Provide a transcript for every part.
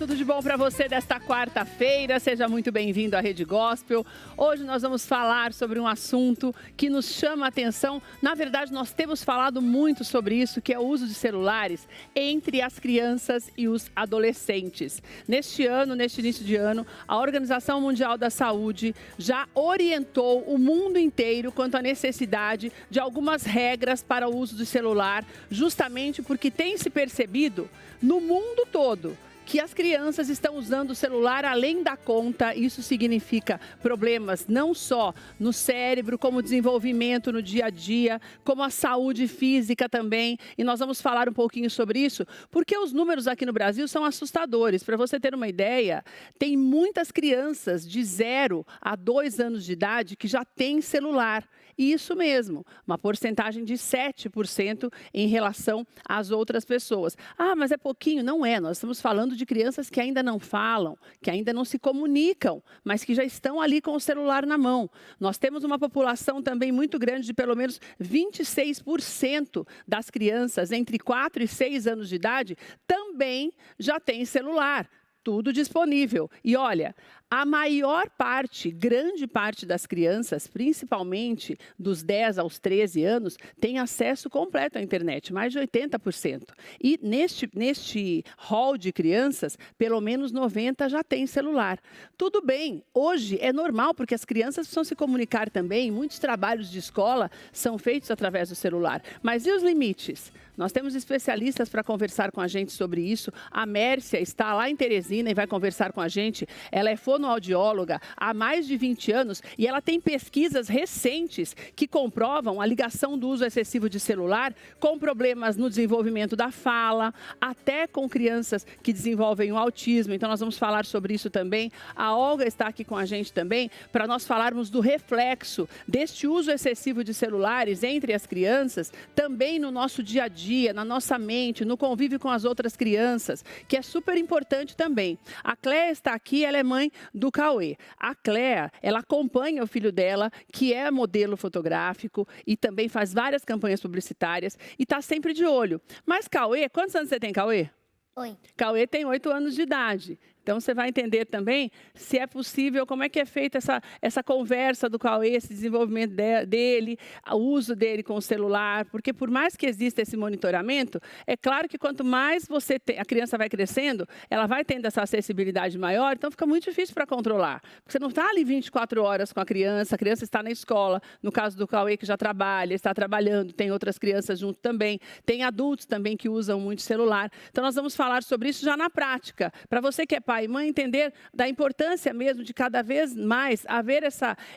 tudo de bom para você desta quarta-feira? Seja muito bem-vindo à Rede Gospel. Hoje nós vamos falar sobre um assunto que nos chama a atenção. Na verdade, nós temos falado muito sobre isso, que é o uso de celulares entre as crianças e os adolescentes. Neste início de ano, a Organização Mundial da Saúde já orientou o mundo inteiro quanto à necessidade de algumas regras para o uso do celular, justamente porque tem se percebido no mundo todo que as crianças estão usando o celular além da conta. Isso significa problemas não só no cérebro, como desenvolvimento no dia a dia, como a saúde física também. E nós vamos falar um pouquinho sobre isso, porque os números aqui no Brasil são assustadores. Para você ter uma ideia, tem muitas crianças de 0 a 2 anos de idade que já têm celular. E isso mesmo, uma porcentagem de 7% em relação às outras pessoas. Ah, mas é pouquinho? Não é, nós estamos falando de crianças que ainda não falam, que ainda não se comunicam, mas que já estão ali com o celular na mão. Nós temos uma população também muito grande de pelo menos 26% das crianças entre 4 e 6 anos de idade também já tem celular. Tudo disponível. E olha, a maior parte, grande parte das crianças, principalmente dos 10 aos 13 anos, tem acesso completo à internet, mais de 80%. E neste hall de crianças, pelo menos 90 já tem celular. Tudo bem, hoje é normal, porque as crianças precisam se comunicar também, muitos trabalhos de escola são feitos através do celular. Mas e os limites? Nós temos especialistas para conversar com a gente sobre isso. A Mércia está lá em Teresina e vai conversar com a gente. Ela é fonoaudióloga há mais de 20 anos e ela tem pesquisas recentes que comprovam a ligação do uso excessivo de celular com problemas no desenvolvimento da fala, até com crianças que desenvolvem o autismo. Então nós vamos falar sobre isso também. A Olga está aqui com a gente também para nós falarmos do reflexo deste uso excessivo de celulares entre as crianças, também no nosso dia a dia, na nossa mente, no convívio com as outras crianças, que é super importante também. A Cléa está aqui, ela é mãe do Cauê. A Cléa, ela acompanha o filho dela, que é modelo fotográfico e também faz várias campanhas publicitárias e está sempre de olho. Mas Cauê, quantos anos você tem, Cauê? 8. Cauê tem 8 anos de idade. Então, você vai entender também se é possível, como é que é feita essa conversa do Cauê, esse desenvolvimento dele, o uso dele com o celular, porque por mais que exista esse monitoramento, é claro que quanto mais a criança vai crescendo, ela vai tendo essa acessibilidade maior, então fica muito difícil para controlar. Porque você não está ali 24 horas com a criança está na escola, no caso do Cauê que já trabalha, está trabalhando, tem outras crianças junto também, tem adultos também que usam muito celular. Então, nós vamos falar sobre isso já na prática, para você que é pai e mãe entender da importância mesmo de cada vez mais haver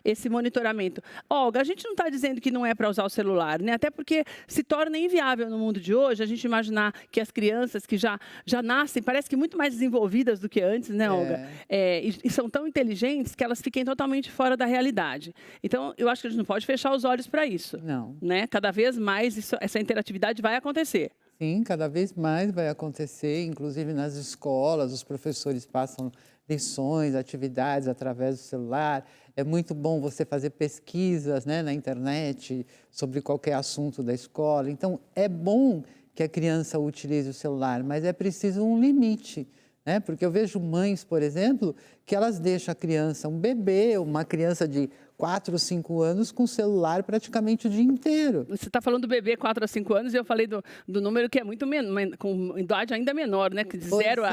esse monitoramento. Olga, a gente não está dizendo que não é para usar o celular, né? Até porque se torna inviável no mundo de hoje a gente imaginar que as crianças que já nascem, parece que muito mais desenvolvidas do que antes, né, Olga? E são tão inteligentes que elas fiquem totalmente fora da realidade. Então, eu acho que a gente não pode fechar os olhos para isso. Não. Né? Cada vez mais essa interatividade vai acontecer. Sim, cada vez mais vai acontecer, inclusive nas escolas, os professores passam lições, atividades através do celular. É muito bom você fazer pesquisas, né, na internet sobre qualquer assunto da escola. Então, é bom que a criança utilize o celular, mas é preciso um limite, né? Porque eu vejo mães, por exemplo, que elas deixam a criança, um bebê, uma criança de 4 ou 5 anos com celular praticamente o dia inteiro. Você está falando do bebê 4 a 5 anos e eu falei do número que é muito com idade ainda menor, né? De 0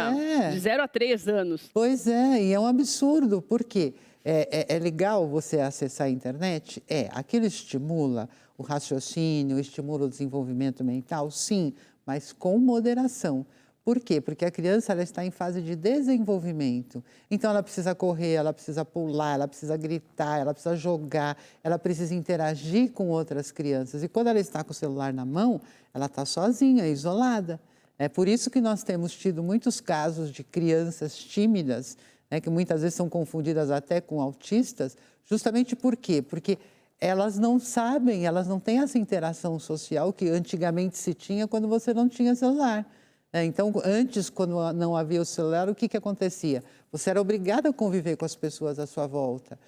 a 3 anos. Pois é, e é um absurdo, porque é legal você acessar a internet? Aquilo estimula o raciocínio, estimula o desenvolvimento mental, sim, mas com moderação. Por quê? Porque a criança ela está em fase de desenvolvimento. Então, ela precisa correr, ela precisa pular, ela precisa gritar, ela precisa jogar, ela precisa interagir com outras crianças. E quando ela está com o celular na mão, ela está sozinha, isolada. É por isso que nós temos tido muitos casos de crianças tímidas, né, que muitas vezes são confundidas até com autistas. Justamente por quê? Porque elas não sabem, elas não têm essa interação social que antigamente se tinha quando você não tinha celular. Então, antes, quando não havia o celular, o que acontecia? você era obrigado a conviver com as pessoas à sua volta.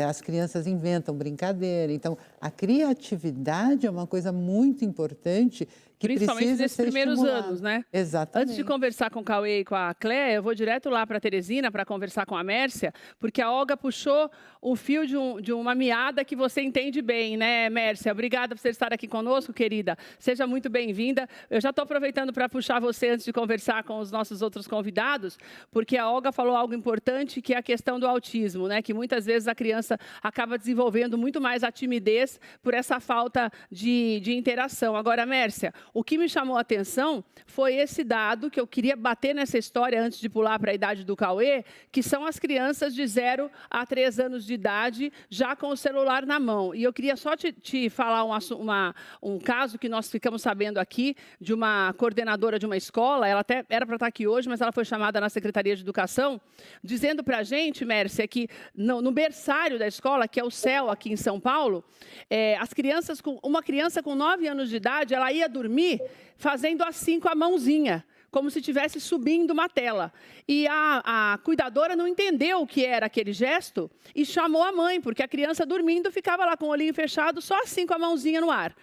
As crianças inventam brincadeira. Então, a criatividade é uma coisa muito importante que Principalmente precisa nesses ser primeiros estimulada. anos, né? Exatamente. Antes de conversar com o Cauê e com a Cléia, eu vou direto lá para a Teresina para conversar com a Mércia, porque a Olga puxou o fio de uma meada que você entende bem, né, Mércia? Obrigada por você estar aqui conosco, querida. Seja muito bem-vinda. Eu já estou aproveitando para puxar você antes de conversar com os nossos outros convidados, porque a Olga falou algo importante, que é a questão do autismo, né? Que muitas vezes a criança acaba desenvolvendo muito mais a timidez por essa falta de interação. Agora, Mércia, o que me chamou a atenção foi esse dado, que eu queria bater nessa história antes de pular para a idade do Cauê, que são as crianças de 0 a 3 anos de idade, já com o celular na mão. E eu queria só te falar um caso que nós ficamos sabendo aqui, de uma coordenadora de uma escola, ela até era para estar aqui hoje, mas ela foi chamada na Secretaria de Educação, dizendo para a gente, Mércia, que no berçário da escola, que é o CEL aqui em São Paulo, uma criança com 9 anos de idade, ela ia dormir fazendo assim com a mãozinha, como se estivesse subindo uma tela. E a cuidadora não entendeu o que era aquele gesto e chamou a mãe, porque a criança dormindo ficava lá com o olhinho fechado, só assim com a mãozinha no ar.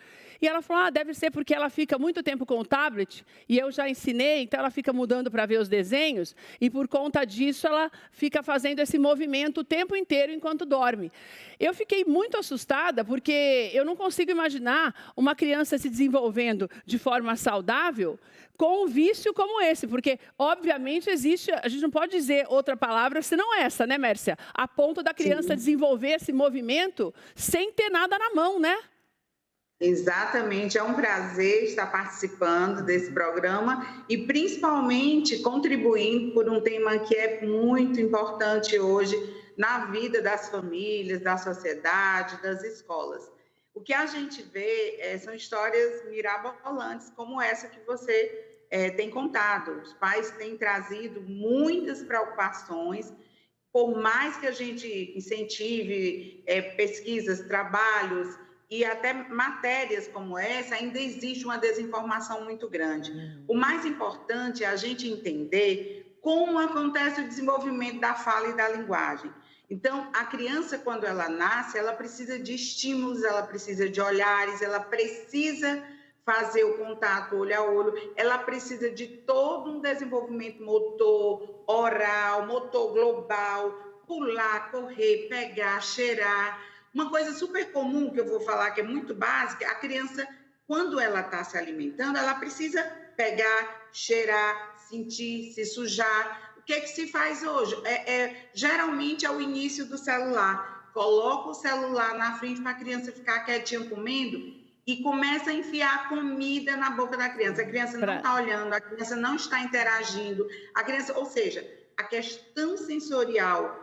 E ela falou, deve ser porque ela fica muito tempo com o tablet, e eu já ensinei, então ela fica mudando para ver os desenhos, e por conta disso ela fica fazendo esse movimento o tempo inteiro enquanto dorme. Eu fiquei muito assustada, porque eu não consigo imaginar uma criança se desenvolvendo de forma saudável com um vício como esse, porque, obviamente, existe, a gente não pode dizer outra palavra senão essa, né, Mércia? A ponto da criança desenvolver esse movimento sem ter nada na mão, né? Exatamente, é um prazer estar participando desse programa e principalmente contribuindo por um tema que é muito importante hoje na vida das famílias, da sociedade, das escolas. O que a gente vê são histórias mirabolantes como essa que você tem contado. Os pais têm trazido muitas preocupações, por mais que a gente incentive pesquisas, trabalhos, e até matérias como essa, ainda existe uma desinformação muito grande. O mais importante é a gente entender como acontece o desenvolvimento da fala e da linguagem. Então, a criança, quando ela nasce, ela precisa de estímulos, ela precisa de olhares, ela precisa fazer o contato olho a olho, ela precisa de todo um desenvolvimento motor, oral, motor global, pular, correr, pegar, cheirar. Uma coisa super comum que eu vou falar, que é muito básica, a criança, quando ela está se alimentando, ela precisa pegar, cheirar, sentir, se sujar. O que é que se faz hoje? Geralmente é o início do celular. Coloca o celular na frente para a criança ficar quietinha comendo e começa a enfiar comida na boca da criança. A criança não está olhando, a criança não está interagindo. Ou seja, a questão sensorial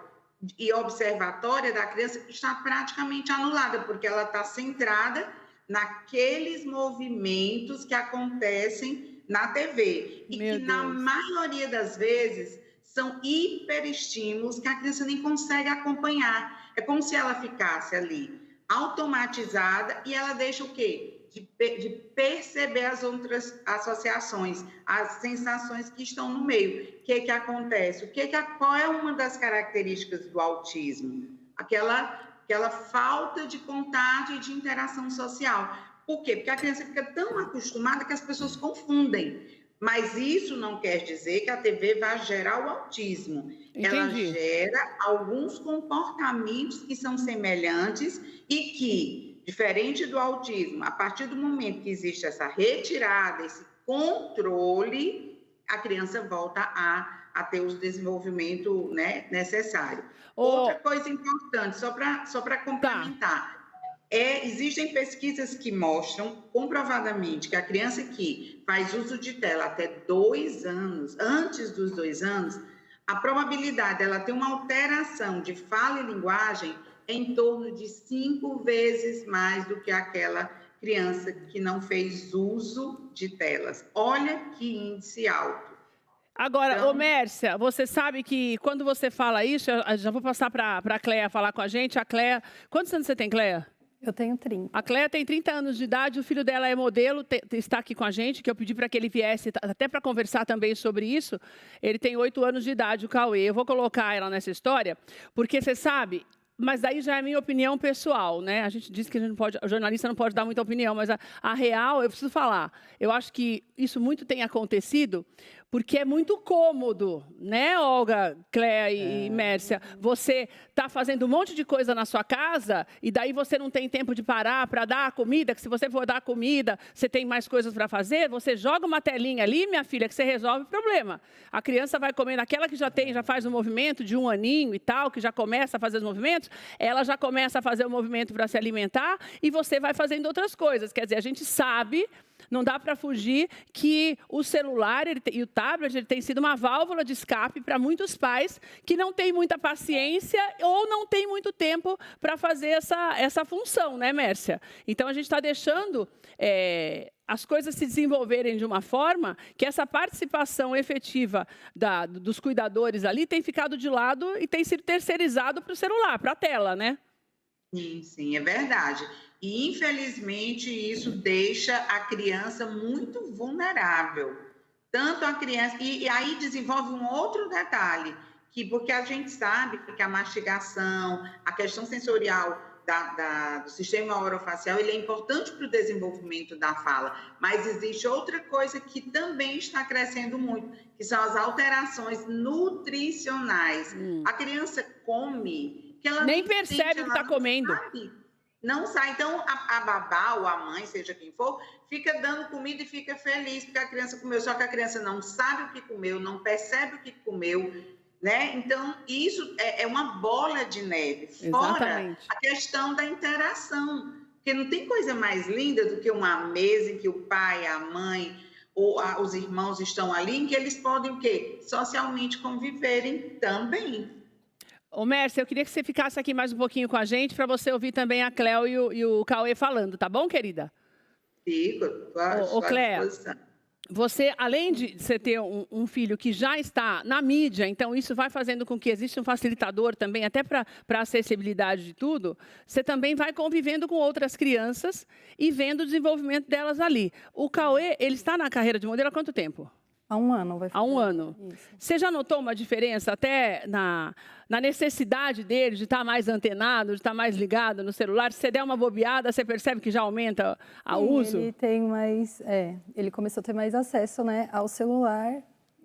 e observatória da criança está praticamente anulada, porque ela está centrada naqueles movimentos que acontecem na TV. E que, na maioria das vezes, são hiperestímulos que a criança nem consegue acompanhar. É como se ela ficasse ali automatizada e ela deixa o quê? De perceber as outras associações, as sensações que estão no meio. O que acontece? Qual é uma das características do autismo? Aquela falta de contato e de interação social. Por quê? Porque a criança fica tão acostumada que as pessoas confundem. Mas isso não quer dizer que a TV vai gerar o autismo. Entendi. Ela gera alguns comportamentos que são semelhantes e que, diferente do autismo, a partir do momento que existe essa retirada, esse controle, a criança volta a ter o desenvolvimento, né, necessário. Outra coisa importante, só para complementar, existem pesquisas que mostram comprovadamente que a criança que faz uso de tela até 2 anos, antes dos 2 anos, a probabilidade dela ter uma alteração de fala e linguagem em torno de 5 vezes mais do que aquela criança que não fez uso de telas. Olha que índice alto. Agora, então, Mércia, você sabe que quando você fala isso, eu já vou passar para a Cléia falar com a gente. A Cléia, quantos anos você tem, Cléia? Eu tenho 30. A Cléia tem 30 anos de idade, o filho dela é modelo, está aqui com a gente, que eu pedi para que ele viesse até para conversar também sobre isso. Ele tem 8 anos de idade, o Cauê. Eu vou colocar ela nessa história, porque você sabe... Mas daí já é a minha opinião pessoal, né? A gente diz que a gente não pode, o jornalista não pode dar muita opinião, mas a real, eu preciso falar. Eu acho que isso muito tem acontecido porque é muito cômodo, né, Olga, Cléia e Mércia? Você está fazendo um monte de coisa na sua casa e daí você não tem tempo de parar para dar a comida, que se você for dar a comida, você tem mais coisas para fazer, você joga uma telinha ali, minha filha, que você resolve o problema. A criança vai comendo, aquela que já faz um movimento de 1 aninho e tal, que já começa a fazer os movimentos, ela já começa a fazer o movimento para se alimentar e você vai fazendo outras coisas. Quer dizer, a gente sabe, não dá para fugir, que o celular e o tablet ele tem sido uma válvula de escape para muitos pais que não têm muita paciência ou não têm muito tempo para fazer essa função, né, Mércia? Então, a gente está deixando as coisas se desenvolverem de uma forma que essa participação efetiva dos cuidadores ali tem ficado de lado e tem sido terceirizado para o celular, para a tela, né? Sim, é verdade. E, infelizmente, isso deixa a criança muito vulnerável. Tanto a criança... E aí desenvolve um outro detalhe, porque a gente sabe que a mastigação, a questão sensorial do sistema orofacial, ele é importante para o desenvolvimento da fala, mas existe outra coisa que também está crescendo muito, que são as alterações nutricionais. A criança come, que ela nem percebe o que está comendo. Não sai. Então, a babá ou a mãe, seja quem for, fica dando comida e fica feliz porque a criança comeu, só que a criança não sabe o que comeu, não percebe o que comeu, né? Então, isso é uma bola de neve. Fora Exatamente. A questão da interação, porque não tem coisa mais linda do que uma mesa em que o pai, a mãe ou os irmãos estão ali, em que eles podem o quê? Socialmente conviverem também. Ô, Mércia, eu queria que você ficasse aqui mais um pouquinho com a gente para você ouvir também a Cléia e o Cauê falando, tá bom, querida? Fico, Ô, Cléia, você, além de você ter um filho que já está na mídia, então isso vai fazendo com que exista um facilitador também, até para a acessibilidade de tudo, você também vai convivendo com outras crianças e vendo o desenvolvimento delas ali. O Cauê, ele está na carreira de modelo há quanto tempo? Há 1 ano vai fazer. Há 1 ano. Isso. Você já notou uma diferença até na necessidade dele de estar mais antenado, de estar mais ligado no celular? Se você der uma bobeada, você percebe que já aumenta o uso? Ele tem mais... ele começou a ter mais acesso, né, ao celular,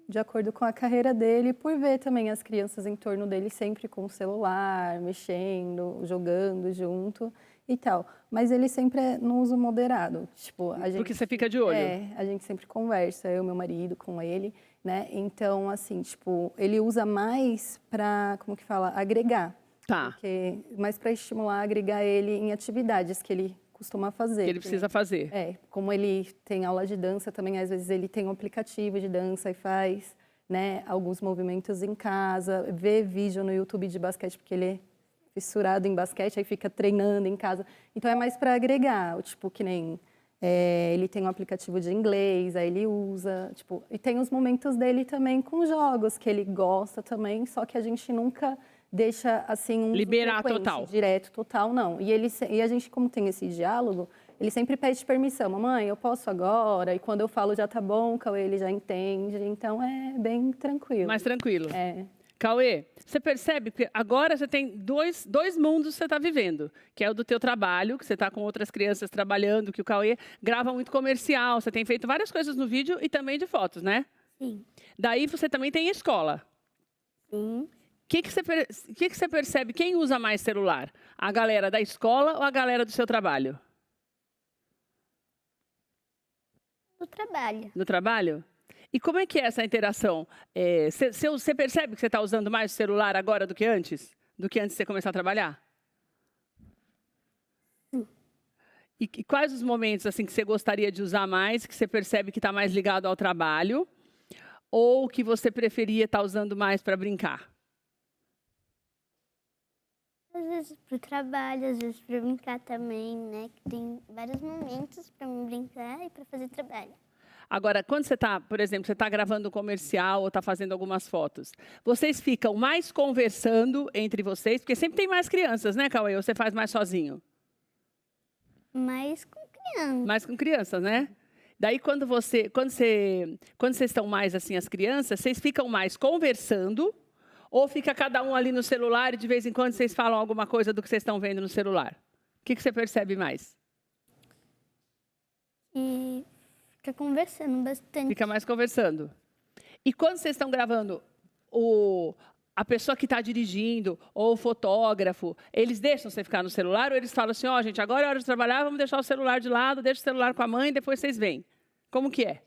de acordo com a carreira dele, por ver também as crianças em torno dele sempre com o celular, mexendo, jogando junto e tal. Mas ele sempre é no uso moderado. Tipo, a gente, porque você fica de olho. a gente sempre conversa, eu e meu marido, com ele, né? Então, assim, tipo, ele usa mais para, como que fala, agregar. Tá. Porque, mais para estimular, agregar ele em atividades que ele costuma fazer. Que ele precisa fazer. Como ele tem aula de dança também, às vezes ele tem um aplicativo de dança e faz, né, alguns movimentos em casa, vê vídeo no YouTube de basquete, porque ele é fissurado em basquete, aí fica treinando em casa. Então, é mais para agregar, tipo, que nem... ele tem um aplicativo de inglês, aí ele usa, tipo... E tem os momentos dele também com jogos, que ele gosta também, só que a gente nunca deixa, assim, um... liberar total. Direto, total, não. E a gente, como tem esse diálogo, ele sempre pede permissão. Mamãe, eu posso agora? E quando eu falo já tá bom, Cauê, ele já entende. Então, é bem tranquilo. Mais tranquilo. É. Cauê, você percebe que agora você tem dois mundos que você está vivendo, que é o do teu trabalho, que você está com outras crianças trabalhando, que o Cauê grava muito comercial, você tem feito várias coisas no vídeo e também de fotos, né? Sim. Daí você também tem escola. Sim. O que você percebe? Quem usa mais celular? A galera da escola ou a galera do seu trabalho? Do trabalho. Do trabalho? E como é que é essa interação? Você percebe que você está usando mais o celular agora do que antes? Do que antes de você começar a trabalhar? Sim. E quais os momentos assim, que você gostaria de usar mais, que você percebe que está mais ligado ao trabalho? Ou que você preferia estar usando mais para brincar? Às vezes para o trabalho, às vezes para brincar também, né? Tem vários momentos para brincar e para fazer trabalho. Agora, quando você está, por exemplo, você está gravando um comercial ou está fazendo algumas fotos, vocês ficam mais conversando entre vocês, porque sempre tem mais crianças, né, Cauê? Ou você faz mais sozinho? mais com criança. Mais com crianças, né? Daí, quando vocês estão mais assim, as crianças, vocês ficam mais conversando ou fica cada um ali no celular e de vez em quando vocês falam alguma coisa do que vocês estão vendo no celular? O que você percebe mais? E fica conversando bastante. Fica mais conversando. E quando vocês estão gravando, a pessoa que está dirigindo ou o fotógrafo, eles deixam você ficar no celular ou eles falam assim, ó, gente, agora é hora de trabalhar, vamos deixar o celular de lado, deixa o celular com a mãe, depois vocês vêm. Como que é?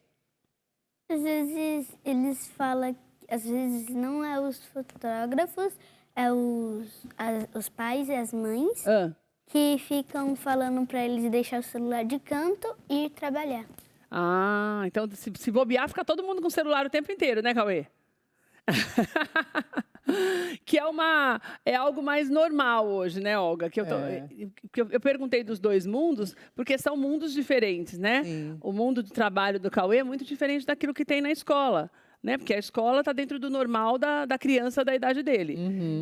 Às vezes eles falam, às vezes não é os fotógrafos, é os pais e as mães que ficam falando para eles deixar o celular de canto e ir trabalhar. Ah, então se bobear, fica todo mundo com o celular o tempo inteiro, né, Cauê? Que é algo mais normal hoje, né, Olga? Eu perguntei dos dois mundos, porque são mundos diferentes, né? Sim. O mundo de trabalho do Cauê é muito diferente daquilo que tem na escola, né? Porque a escola está dentro do normal da criança da idade dele.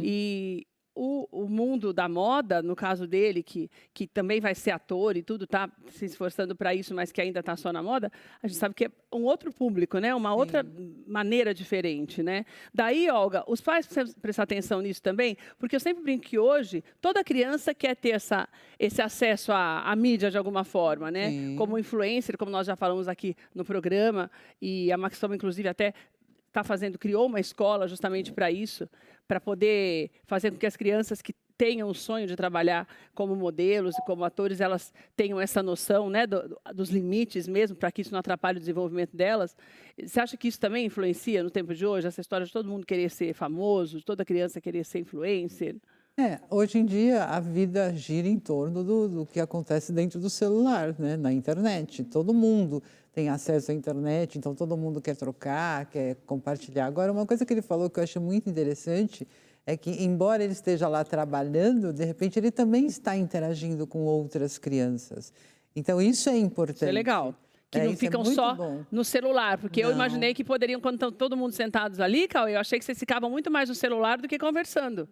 E o mundo da moda, no caso dele, que também vai ser ator e tudo, está se esforçando para isso, mas que ainda está só na moda, a gente sabe que é um outro público, né? Uma outra maneira diferente, né? Daí, Olga, os pais precisam prestar atenção nisso também, porque eu sempre brinco que hoje toda criança quer ter esse acesso à mídia de alguma forma, né? Sim. Como influencer, como nós já falamos aqui no programa, e a Maxoma, inclusive, até criou uma escola justamente para isso, para poder fazer com que as crianças que tenham o sonho de trabalhar como modelos e como atores, elas tenham essa noção, né, dos limites mesmo, para que isso não atrapalhe o desenvolvimento delas. Você acha que isso também influencia no tempo de hoje, essa história de todo mundo querer ser famoso, toda criança querer ser influencer? Hoje em dia a vida gira em torno do que acontece dentro do celular, né? Na internet. Todo mundo tem acesso à internet, então todo mundo quer trocar, quer compartilhar. Agora, uma coisa que ele falou que eu acho muito interessante é que, embora ele esteja lá trabalhando, de repente ele também está interagindo com outras crianças. Então, isso é importante. Isso é legal. Que não ficam só no celular, porque eu imaginei que poderiam, quando estão todo mundo sentados ali, Cauê, eu achei que vocês ficavam muito mais no celular do que conversando.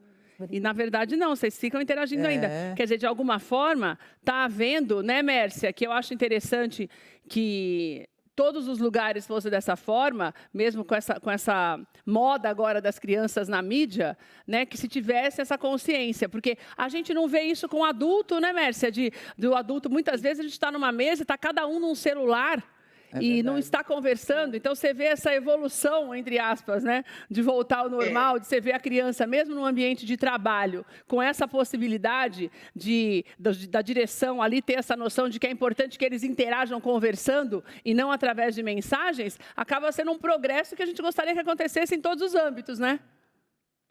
E, na verdade, não, vocês ficam interagindo ainda. Quer dizer, de alguma forma, está havendo, né, Mércia, que eu acho interessante que todos os lugares fossem dessa forma, mesmo com essa moda agora das crianças na mídia, né, que se tivesse essa consciência. Porque a gente não vê isso com adulto, né, Mércia? Do adulto, muitas vezes a gente está numa mesa e está cada um num celular. E não está conversando, então você vê essa evolução, entre aspas, né, de voltar ao normal, de você ver a criança, mesmo no ambiente de trabalho, com essa possibilidade da direção ali ter essa noção de que é importante que eles interajam conversando e não através de mensagens, acaba sendo um progresso que a gente gostaria que acontecesse em todos os âmbitos, né?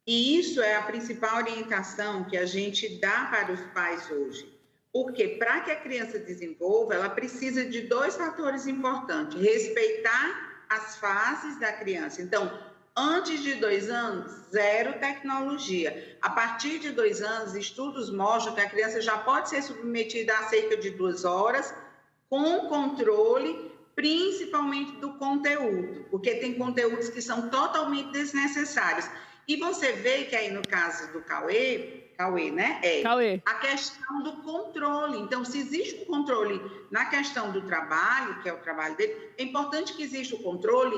E isso é a principal orientação que a gente dá para os pais hoje. Porque para que a criança desenvolva, ela precisa de dois fatores importantes. Respeitar as fases da criança. Então, antes de 2 anos, zero tecnologia. A partir de 2 anos, estudos mostram que a criança já pode ser submetida a cerca de 2 horas, com controle, principalmente do conteúdo. Porque tem conteúdos que são totalmente desnecessários. E você vê que aí no caso do Cauê, né? Cauê. A questão do controle. Então, se existe um controle na questão do trabalho, que é o trabalho dele, é importante que exista o controle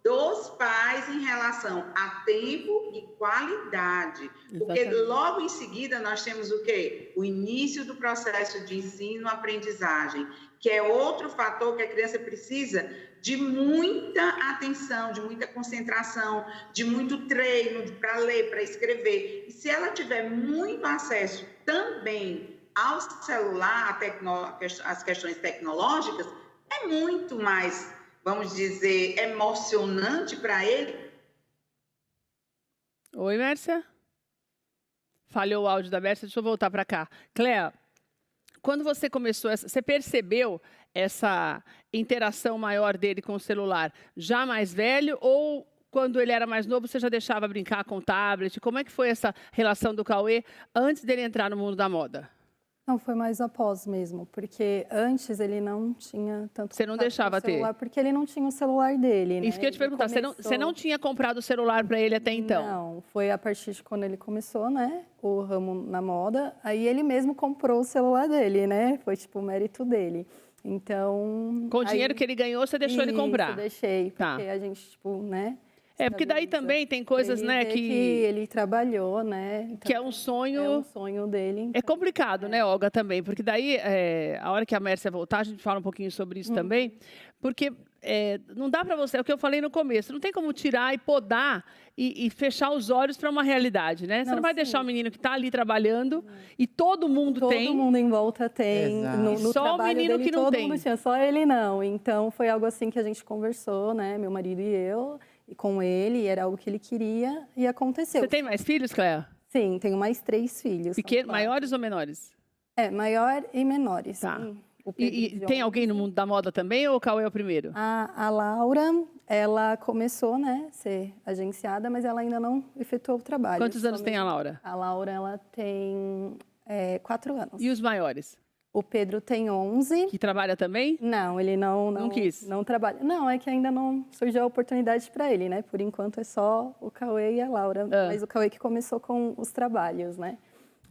dos pais em relação a tempo e qualidade. Porque logo em seguida nós temos o quê? O início do processo de ensino-aprendizagem, que é outro fator que a criança precisa de muita atenção, de muita concentração, de muito treino para ler, para escrever. E se ela tiver muito acesso também ao celular, às questões tecnológicas, é muito mais, vamos dizer, emocionante para ele. Oi, Mércia? Falhou o áudio da Mércia, deixa eu voltar para cá. Cléa, quando você começou, você percebeu essa interação maior dele com o celular já mais velho ou quando ele era mais novo você já deixava brincar com o tablet? Como é que foi essa relação do Cauê antes dele entrar no mundo da moda? Não, foi mais após mesmo, porque antes ele não tinha tanto. Você não deixava ter? Porque ele não tinha o celular dele, né? Isso que eu ia te perguntar, você não tinha comprado o celular para ele até então? Não, foi a partir de quando ele começou, né, o ramo na moda, aí ele mesmo comprou o celular dele, né? Foi tipo o mérito dele. Então... Com o dinheiro que ele ganhou, você deixou ele comprar? Eu deixei, porque a gente, tipo, né... Porque daí também tem coisas, né, que ele trabalhou, né? Então, que é um sonho... É um sonho dele. Então, é complicado, né, Olga, também, porque daí, a hora que a Mércia voltar, a gente fala um pouquinho sobre isso também, porque não dá para você, é o que eu falei no começo, não tem como tirar e podar e fechar os olhos para uma realidade, né? Você não vai deixar o menino que está ali trabalhando e todo mundo tem. Todo mundo em volta tem. No só o menino dele, que não todo tem. Mundo tinha, só ele não. Então, foi algo assim que a gente conversou, né? Meu marido e eu, e com ele, era algo que ele queria e aconteceu. Você tem mais filhos, Cléa? Sim, tenho mais 3 filhos. Maiores ou menores? Maior e menores. Tá. E tem alguém no mundo da moda também ou o Cauê é o primeiro? A Laura, ela começou, né, ser agenciada, mas ela ainda não efetuou o trabalho. Quantos anos tem a Laura? A Laura, ela tem 4 anos. E os maiores? O Pedro tem 11. Que trabalha também? Não, ele não quis? Não trabalha. Não, é que ainda não surgiu a oportunidade para ele, né? Por enquanto é só o Cauê e a Laura. Mas o Cauê que começou com os trabalhos, né?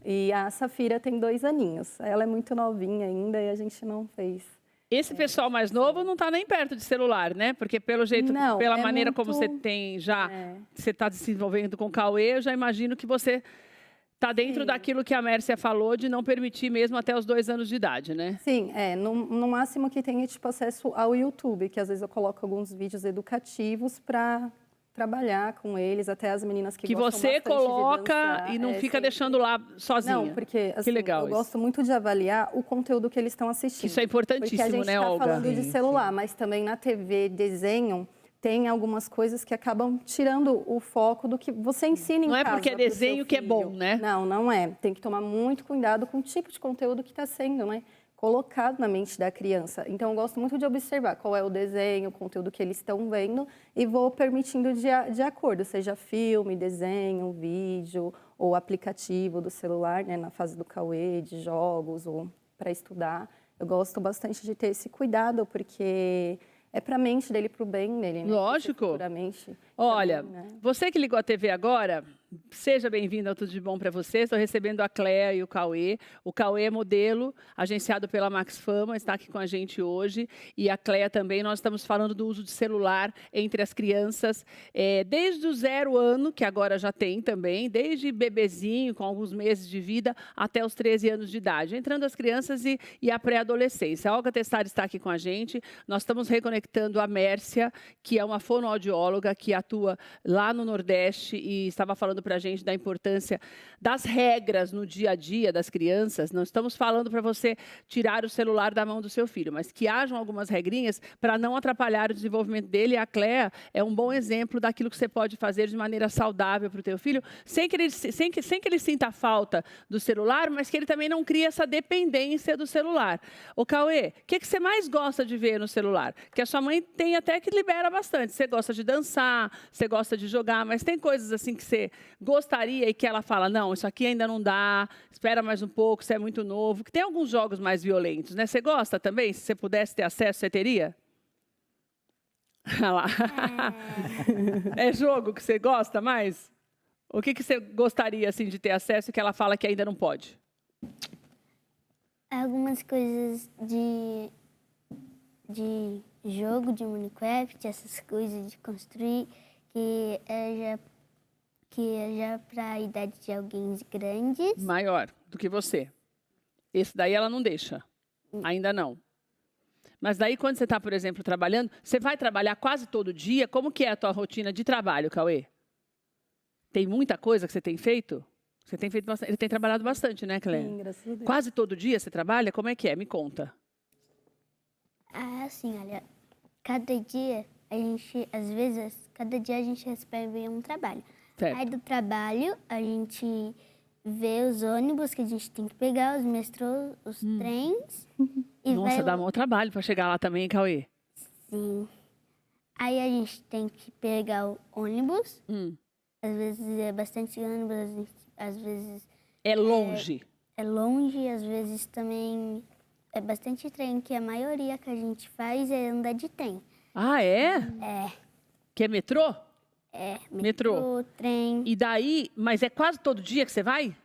E a Safira tem 2 aninhos. Ela é muito novinha ainda e a gente não fez. Esse pessoal mais novo não está nem perto de celular, né? Porque pelo jeito, pela maneira como você tem já, você está desenvolvendo com o Cauê, eu já imagino que você está dentro daquilo que a Mércia falou de não permitir mesmo até os 2 anos de idade, né? Sim, no máximo que tenha tipo acesso ao YouTube, que às vezes eu coloco alguns vídeos educativos para trabalhar com eles, até as meninas que gostam você coloca de dançar, e não fica deixando lá sozinha. Não, porque assim, legal eu gosto muito de avaliar o conteúdo que eles estão assistindo. Isso é importantíssimo, né, Olga? Porque a gente está falando de celular, mas também na TV, desenho, tem algumas coisas que acabam tirando o foco do que você ensina em casa. Não é porque é desenho que é bom, né? Não, não é. Tem que tomar muito cuidado com o tipo de conteúdo que está sendo, né, colocado na mente da criança. Então, eu gosto muito de observar qual é o desenho, o conteúdo que eles estão vendo e vou permitindo de acordo, seja filme, desenho, vídeo ou aplicativo do celular, né, na fase do Cauê, de jogos ou para estudar. Eu gosto bastante de ter esse cuidado, porque é para a mente dele, para o bem dele, né? Lógico. Olha, também, né? Você que ligou a TV agora, seja bem-vindo ao Tudo de Bom para você. Estou recebendo a Cléa e o Cauê. O Cauê é modelo, agenciado pela Max Fama, está aqui com a gente hoje. E a Cléa também. Nós estamos falando do uso de celular entre as crianças, desde o 0 ano, que agora já tem também, desde bebezinho, com alguns meses de vida, até os 13 anos de idade, entrando as crianças e a pré-adolescência. A Olga Testari está aqui com a gente. Nós estamos reconectando a Mércia, que é uma fonoaudióloga que atua lá no Nordeste e estava falando para a gente da importância das regras no dia a dia das crianças. Não estamos falando para você tirar o celular da mão do seu filho, mas que hajam algumas regrinhas para não atrapalhar o desenvolvimento dele. E a Cléa é um bom exemplo daquilo que você pode fazer de maneira saudável para o teu filho, sem que ele sinta falta do celular, mas que ele também não crie essa dependência do celular. Ô, Cauê, o que você mais gosta de ver no celular? Que a sua mãe tem até que libera bastante. Você gosta de dançar, você gosta de jogar, mas tem coisas assim que você gostaria e que ela fala, não, isso aqui ainda não dá, espera mais um pouco, você é muito novo. Que tem alguns jogos mais violentos, né? Você gosta também? Se você pudesse ter acesso, você teria? Olha lá. É jogo que você gosta mais? O que você gostaria assim, de ter acesso e que ela fala que ainda não pode? Algumas coisas de jogo, de Minecraft, essas coisas de construir, que é já para a idade de alguém grandes. Maior do que você. Esse daí ela não deixa. Ainda não. Mas daí quando você está, por exemplo, trabalhando, você vai trabalhar quase todo dia? Como que é a tua rotina de trabalho, Cauê? Tem muita coisa que você tem feito? Você tem feito bastante. Ele tem trabalhado bastante, né, Cléia? Sim, graças a Deus. Quase todo dia você trabalha? Como é que é? Me conta. Assim, olha, cada dia a gente recebe um trabalho. Certo. Aí do trabalho, a gente vê os ônibus que a gente tem que pegar, os metrôs, os trens. E Nossa, dá um trabalho para chegar lá também, Cauê. Sim. Aí a gente tem que pegar o ônibus. Às vezes é bastante ônibus, às vezes... É longe. é longe, às vezes também é bastante trem, que a maioria que a gente faz é andar de trem. Ah, é? É. Que é metrô? É, Metrô. Trem. E daí, mas é quase todo dia que você vai?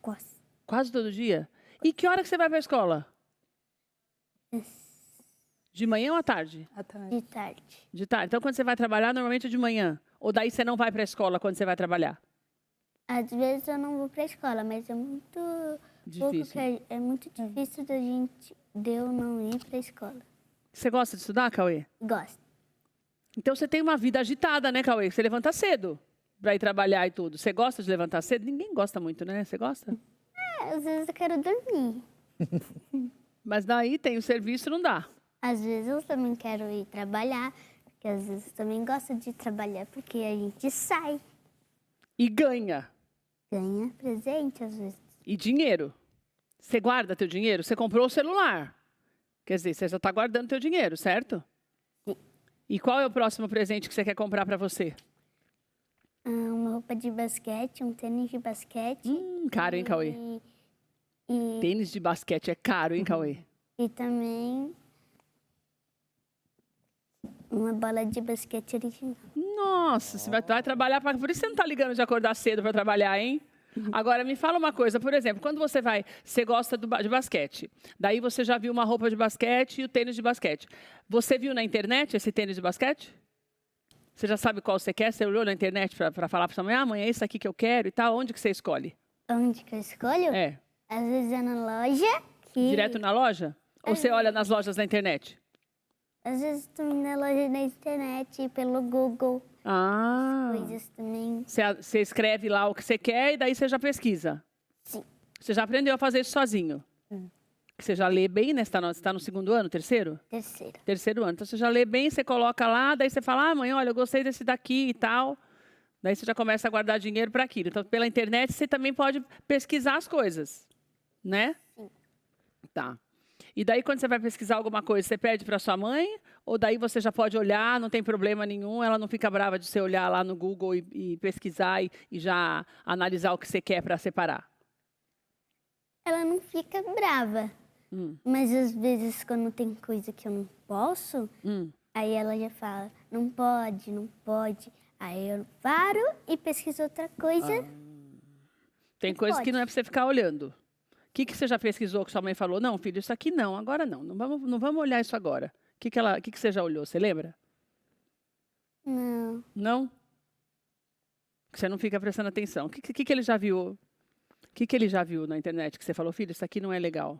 Quase. Quase todo dia? E que hora que você vai para a escola? De manhã ou à tarde? À tarde. De tarde. De tarde. Então, quando você vai trabalhar, normalmente é de manhã. Ou daí você não vai para a escola quando você vai trabalhar? Às vezes eu não vou para a escola, mas é muito Difícil. é muito difícil de eu não ir para a escola. Você gosta de estudar, Cauê? Gosto. Então você tem uma vida agitada, né, Cauê? Você levanta cedo para ir trabalhar e tudo. Você gosta de levantar cedo? Ninguém gosta muito, né? Você gosta? Às vezes eu quero dormir. Mas daí tem o serviço, não dá. Às vezes eu também quero ir trabalhar, porque às vezes eu também gosto de trabalhar, porque a gente sai, E ganha. ganha presente às vezes. E dinheiro. Você guarda teu dinheiro? Você comprou o celular. Quer dizer, você já está guardando teu dinheiro, certo? Sim. E qual é o próximo presente que você quer comprar para você? Uma roupa de basquete, um tênis de basquete. Caro, hein, Cauê? E Tênis de basquete é caro, hein, Cauê? também uma bola de basquete original. Nossa, você vai trabalhar para... Por isso você não está ligando de acordar cedo para trabalhar, hein? Agora, me fala uma coisa, por exemplo, quando você gosta de basquete, daí você já viu uma roupa de basquete e o tênis de basquete. Você viu na internet esse tênis de basquete? Você já sabe qual você quer? Você olhou na internet para falar para sua mãe, mãe, é esse aqui que eu quero e tal? Onde que você escolhe? Onde que eu escolho? É, Às vezes é na loja. direto na loja? Ou você olha nas lojas da internet? Às vezes também na loja na internet, pelo Google. Ah, Coisas também. você escreve lá o que você quer e daí você já pesquisa? Sim. Você já aprendeu a fazer isso sozinho? Você já lê bem, né? Você está no segundo ano, terceiro? Terceira. Terceiro ano. Então, você já lê bem, você coloca lá, daí você fala, mãe, olha, eu gostei desse daqui e tal. Daí você já começa a guardar dinheiro para aquilo. Então, pela internet, você também pode pesquisar as coisas, né? Sim. Tá. E daí, quando você vai pesquisar alguma coisa, você pede para sua mãe? Ou daí você já pode olhar, não tem problema nenhum, ela não fica brava de você olhar lá no Google e pesquisar e já analisar o que você quer para separar? Ela não fica brava. Mas às vezes, quando tem coisa que eu não posso, aí ela já fala, não pode, não pode. Aí eu paro e pesquiso outra coisa. Tem coisas que não é para você ficar olhando. O que você já pesquisou que sua mãe falou? Não, filho, isso aqui não, agora não. Não vamos olhar isso agora. O que você já olhou? Você lembra? Não. Não? Que você não fica prestando atenção. O que ele já viu? O que ele já viu na internet que você falou, filho, isso aqui não é legal?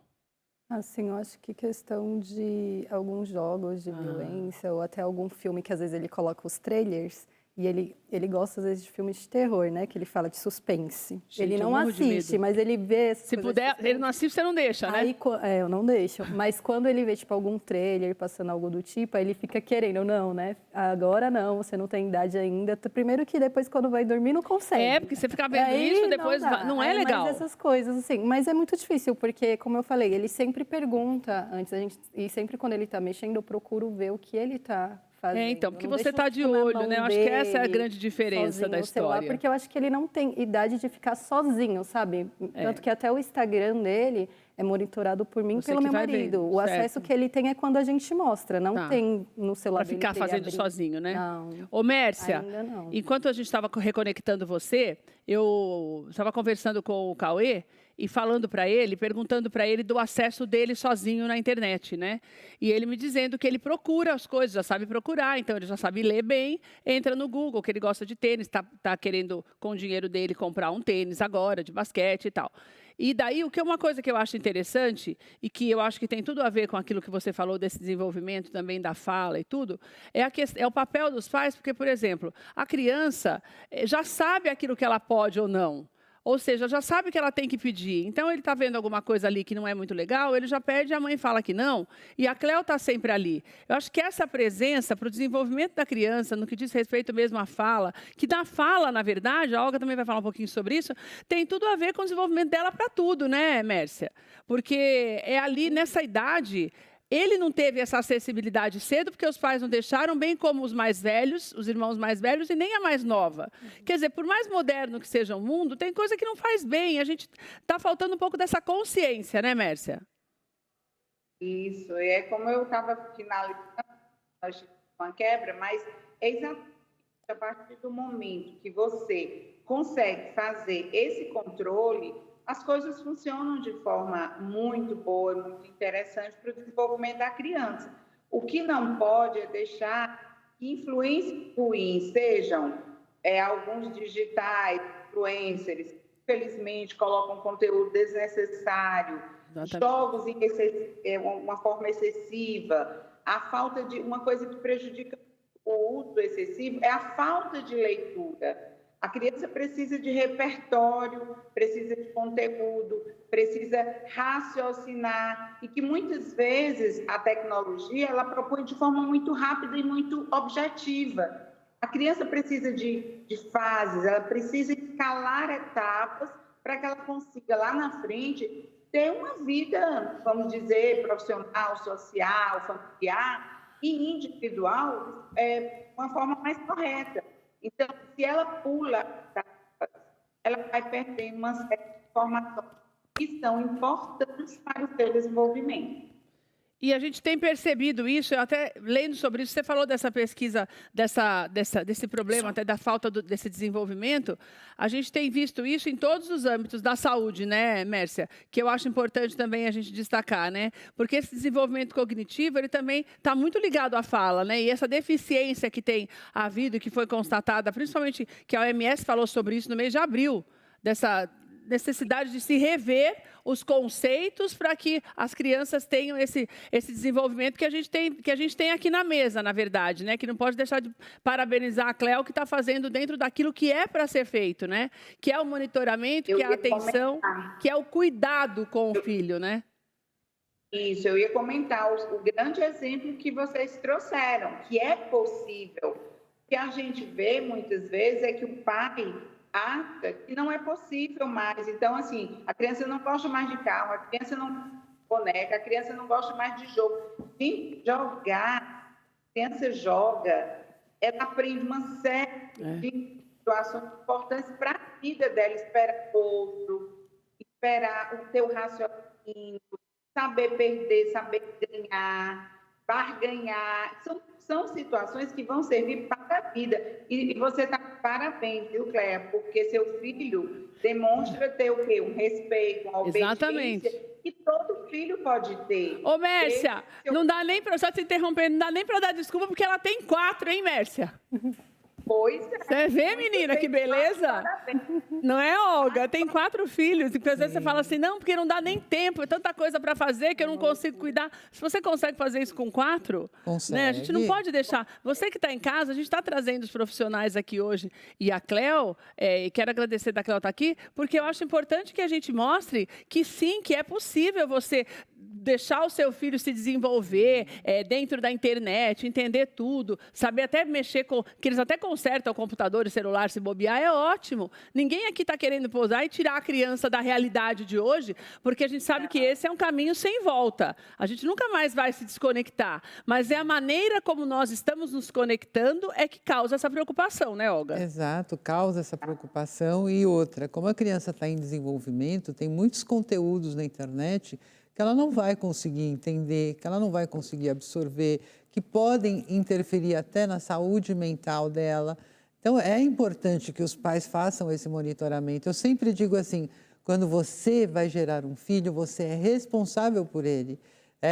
Assim, eu acho que questão de alguns jogos de violência ou até algum filme que às vezes ele coloca os trailers e ele gosta às vezes de filmes de terror, né? Que ele fala de suspense. Gente, ele eu não morro de assiste, medo. mas ele vê essas Se coisas puder, de ele não assiste, você não deixa, né? Aí, eu não deixo. Mas quando ele vê, tipo, algum trailer passando algo do tipo, aí ele fica querendo, não, né? Agora não, você não tem idade ainda. Primeiro que depois, quando vai dormir, não consegue. É, porque você fica vendo Aí isso, depois dá. não é Aí, legal. Mas essas coisas, assim. Mas é muito difícil, porque, como eu falei, ele sempre pergunta antes, e sempre quando ele tá mexendo, eu procuro ver o que ele tá fazendo. Então, porque Eu não você deixo tá de ficar na olho, mão né? Eu acho que essa é a dele, grande diferença sozinho da no celular, história. porque eu acho que ele não tem idade de ficar sozinho, sabe? Tanto que até o Instagram dele é monitorado por mim e Você pelo que meu vai marido. vendo, O certo. acesso que ele tem é quando a gente mostra, não Tá. tem no celular Para dele ficar pra ele fazendo abrir. sozinho, né? Não. Ô, Mércia, Ainda não. enquanto a gente estava reconectando você, eu estava conversando com o Cauê e falando para ele, perguntando para ele do acesso dele sozinho na internet, né? E ele me dizendo que ele procura as coisas, já sabe procurar, então ele já sabe ler bem, entra no Google, que ele gosta de tênis, tá querendo, com o dinheiro dele, comprar um tênis agora, de basquete e tal. E daí, uma coisa que eu acho interessante, e que eu acho que tem tudo a ver com aquilo que você falou desse desenvolvimento também da fala e tudo, é o papel dos pais, porque, por exemplo, a criança já sabe aquilo que ela pode ou não. Ou seja, já sabe que ela tem que pedir. Então, ele está vendo alguma coisa ali que não é muito legal, ele já pede, a mãe fala que não, e a Cléo está sempre ali. Eu acho que essa presença para o desenvolvimento da criança, no que diz respeito mesmo à fala, que da fala, na verdade, a Olga também vai falar um pouquinho sobre isso, tem tudo a ver com o desenvolvimento dela para tudo, né, Mércia? Porque é ali, nessa idade, Ele não teve essa acessibilidade cedo porque os pais não deixaram, bem como os mais velhos, os irmãos mais velhos e nem a mais nova. Quer dizer, por mais moderno que seja o mundo, tem coisa que não faz bem. A gente está faltando um pouco dessa consciência, né, Mércia? Isso, é como eu estava finalizando, nós tivemos uma quebra, mas é exatamente a partir do momento que você consegue fazer esse controle, as coisas funcionam de forma muito boa, muito interessante para o desenvolvimento da criança. O que não pode é deixar que influências ruins sejam alguns digitais, influencers, infelizmente colocam conteúdo desnecessário, jogos em uma forma excessiva, a falta de uma coisa que prejudica o uso excessivo é a falta de leitura. A criança precisa de repertório, precisa de conteúdo, precisa raciocinar e que muitas vezes a tecnologia ela propõe de forma muito rápida e muito objetiva. A criança precisa de fases, ela precisa escalar etapas para que ela consiga lá na frente ter uma vida, vamos dizer, profissional, social, familiar e individual de uma forma mais correta. Então, se ela pula, ela vai perdendo uma série de informações que são importantes para o seu desenvolvimento. E a gente tem percebido isso, eu até lendo sobre isso, você falou dessa pesquisa, desse problema, até da falta desse desenvolvimento, a gente tem visto isso em todos os âmbitos da saúde, né, Mércia? Que eu acho importante também a gente destacar, né? Porque esse desenvolvimento cognitivo, ele também está muito ligado à fala, né? E essa deficiência que tem havido, que foi constatada, principalmente que a OMS falou sobre isso no mês de abril, dessa necessidade de se rever os conceitos para que as crianças tenham esse desenvolvimento que a gente tem aqui na mesa, na verdade, né? Que não pode deixar de parabenizar a Cléo, que está fazendo dentro daquilo que é para ser feito, né? Que é o monitoramento, que é a atenção, que é o cuidado com o filho, né? Isso, eu ia comentar o grande exemplo que vocês trouxeram, que é possível. O que a gente vê muitas vezes é que o pai acha que não é possível mais. Então, assim, a criança não gosta mais de carro, a criança não boneca, a criança não gosta mais de jogo. Tem jogar, a criança joga, ela aprende uma série de situações importantes para a vida dela, esperar outro, esperar o teu raciocínio, saber perder, saber ganhar, barganhar. São situações que vão servir para a vida. E você está de parabéns, viu, Cléia? Porque seu filho demonstra ter o quê? Um respeito, uma obediência. Exatamente. Que todo filho pode ter. Ô, Mércia, não dá nem para... Só te interrompendo, não dá nem para dar desculpa, porque ela tem 4, hein, Mércia? Pois é. Você vê, menina, que beleza? Não é, Olga? Tem 4 filhos. E às vezes você fala assim, não, porque não dá nem tempo, é tanta coisa para fazer que eu não consigo cuidar. Se você consegue fazer isso com 4, né? A gente não pode deixar. Você que está em casa, a gente está trazendo os profissionais aqui hoje. E a Cléo, e quero agradecer da Cléo estar aqui, porque eu acho importante que a gente mostre que sim, que é possível você deixar o seu filho se desenvolver dentro da internet, entender tudo, saber até mexer com... que eles até consertam o computador e celular, se bobear, é ótimo. Ninguém aqui está querendo pousar e tirar a criança da realidade de hoje, porque a gente sabe que esse é um caminho sem volta. A gente nunca mais vai se desconectar, mas é a maneira como nós estamos nos conectando é que causa essa preocupação, né, Olga? Exato, causa essa preocupação. E outra, como a criança está em desenvolvimento, tem muitos conteúdos na internet que ela não vai conseguir entender, que ela não vai conseguir absorver, que podem interferir até na saúde mental dela. Então, é importante que os pais façam esse monitoramento. Eu sempre digo assim, quando você vai gerar um filho, você é responsável por ele.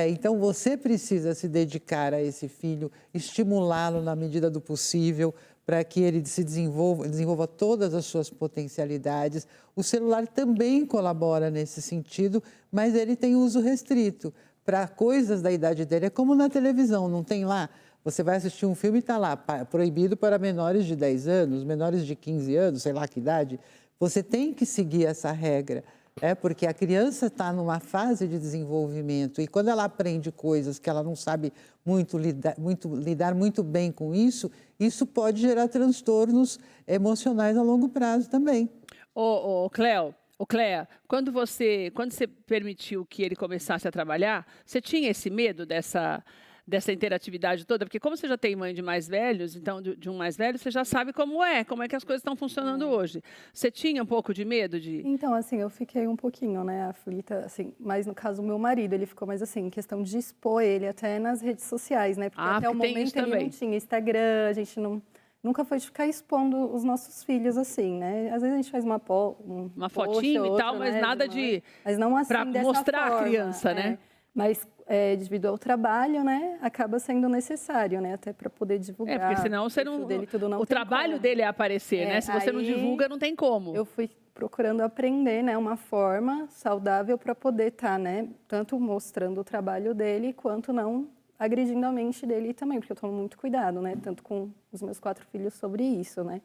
Então, você precisa se dedicar a esse filho, estimulá-lo na medida do possível, para que ele se desenvolva todas as suas potencialidades. O celular também colabora nesse sentido, mas ele tem uso restrito. Para coisas da idade dele, é como na televisão, não tem lá? Você vai assistir um filme e está lá, proibido para menores de 10 anos, menores de 15 anos, sei lá que idade. Você tem que seguir essa regra. Porque a criança está numa fase de desenvolvimento e quando ela aprende coisas que ela não sabe lidar muito bem com isso, isso pode gerar transtornos emocionais a longo prazo também. Cléo, Ô, Cléa, quando você permitiu que ele começasse a trabalhar, você tinha esse medo dessa interatividade toda? Porque como você já tem mãe de mais velhos, então de um mais velho, você já sabe como é que as coisas estão funcionando hoje. Você tinha um pouco de medo de... Então, assim, eu fiquei um pouquinho, né, aflita, assim, mas no caso, o meu marido, ele ficou mais assim, em questão de expor ele até nas redes sociais, né? Porque até o momento ele não tinha Instagram, a gente nunca foi de ficar expondo os nossos filhos assim, né? Às vezes a gente faz uma fotinho e tal, mas nada de... Mas não assim para mostrar a criança, né? Mas devido ao trabalho, né, acaba sendo necessário, né, até para poder divulgar. Porque senão você não... O trabalho dele é aparecer, né? Se você não divulga, não tem como. Eu fui procurando aprender, né, uma forma saudável para poder estar, né, tanto mostrando o trabalho dele, quanto não agredindo a mente dele também, porque eu tomo muito cuidado, né, tanto com os meus 4 filhos sobre isso, né,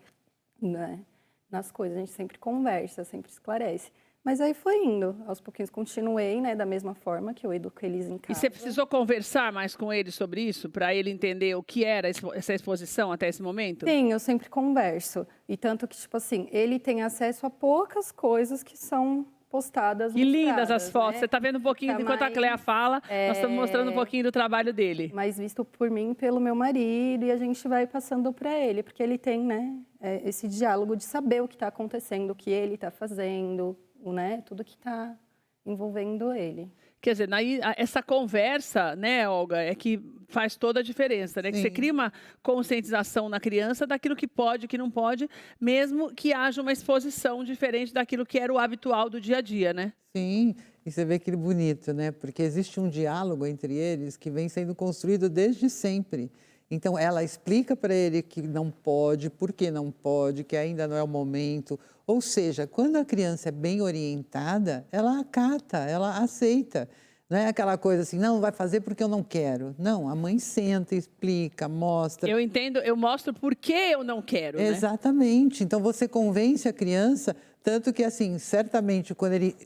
nas coisas, a gente sempre conversa, sempre esclarece. Mas aí foi indo, aos pouquinhos continuei, né, da mesma forma que eu educo eles em casa. E você precisou conversar mais com ele sobre isso, para ele entender o que era essa exposição até esse momento? Sim, eu sempre converso. E tanto que, tipo assim, ele tem acesso a poucas coisas que são postadas. Que lindas as fotos. Né? Você está vendo um pouquinho, enquanto a Cléa fala, nós estamos mostrando um pouquinho do trabalho dele. Mas visto por mim, pelo meu marido, e a gente vai passando para ele, porque ele tem, né, esse diálogo de saber o que está acontecendo, o que ele está fazendo, né, tudo que está envolvendo ele. Quer dizer, essa conversa, né, Olga, é que faz toda a diferença, né? Sim. Que você cria uma conscientização na criança daquilo que pode e que não pode, mesmo que haja uma exposição diferente daquilo que era o habitual do dia a dia, né? Sim, e você vê que bonito, né? Porque existe um diálogo entre eles que vem sendo construído desde sempre. Então, ela explica para ele que não pode, por que não pode, que ainda não é o momento. Ou seja, quando a criança é bem orientada, ela acata, ela aceita. Não é aquela coisa assim, não, vai fazer porque eu não quero. Não, a mãe senta, explica, mostra. Eu entendo, eu mostro por que eu não quero, né? Exatamente. Então, você convence a criança, tanto que, assim, certamente, quando ele,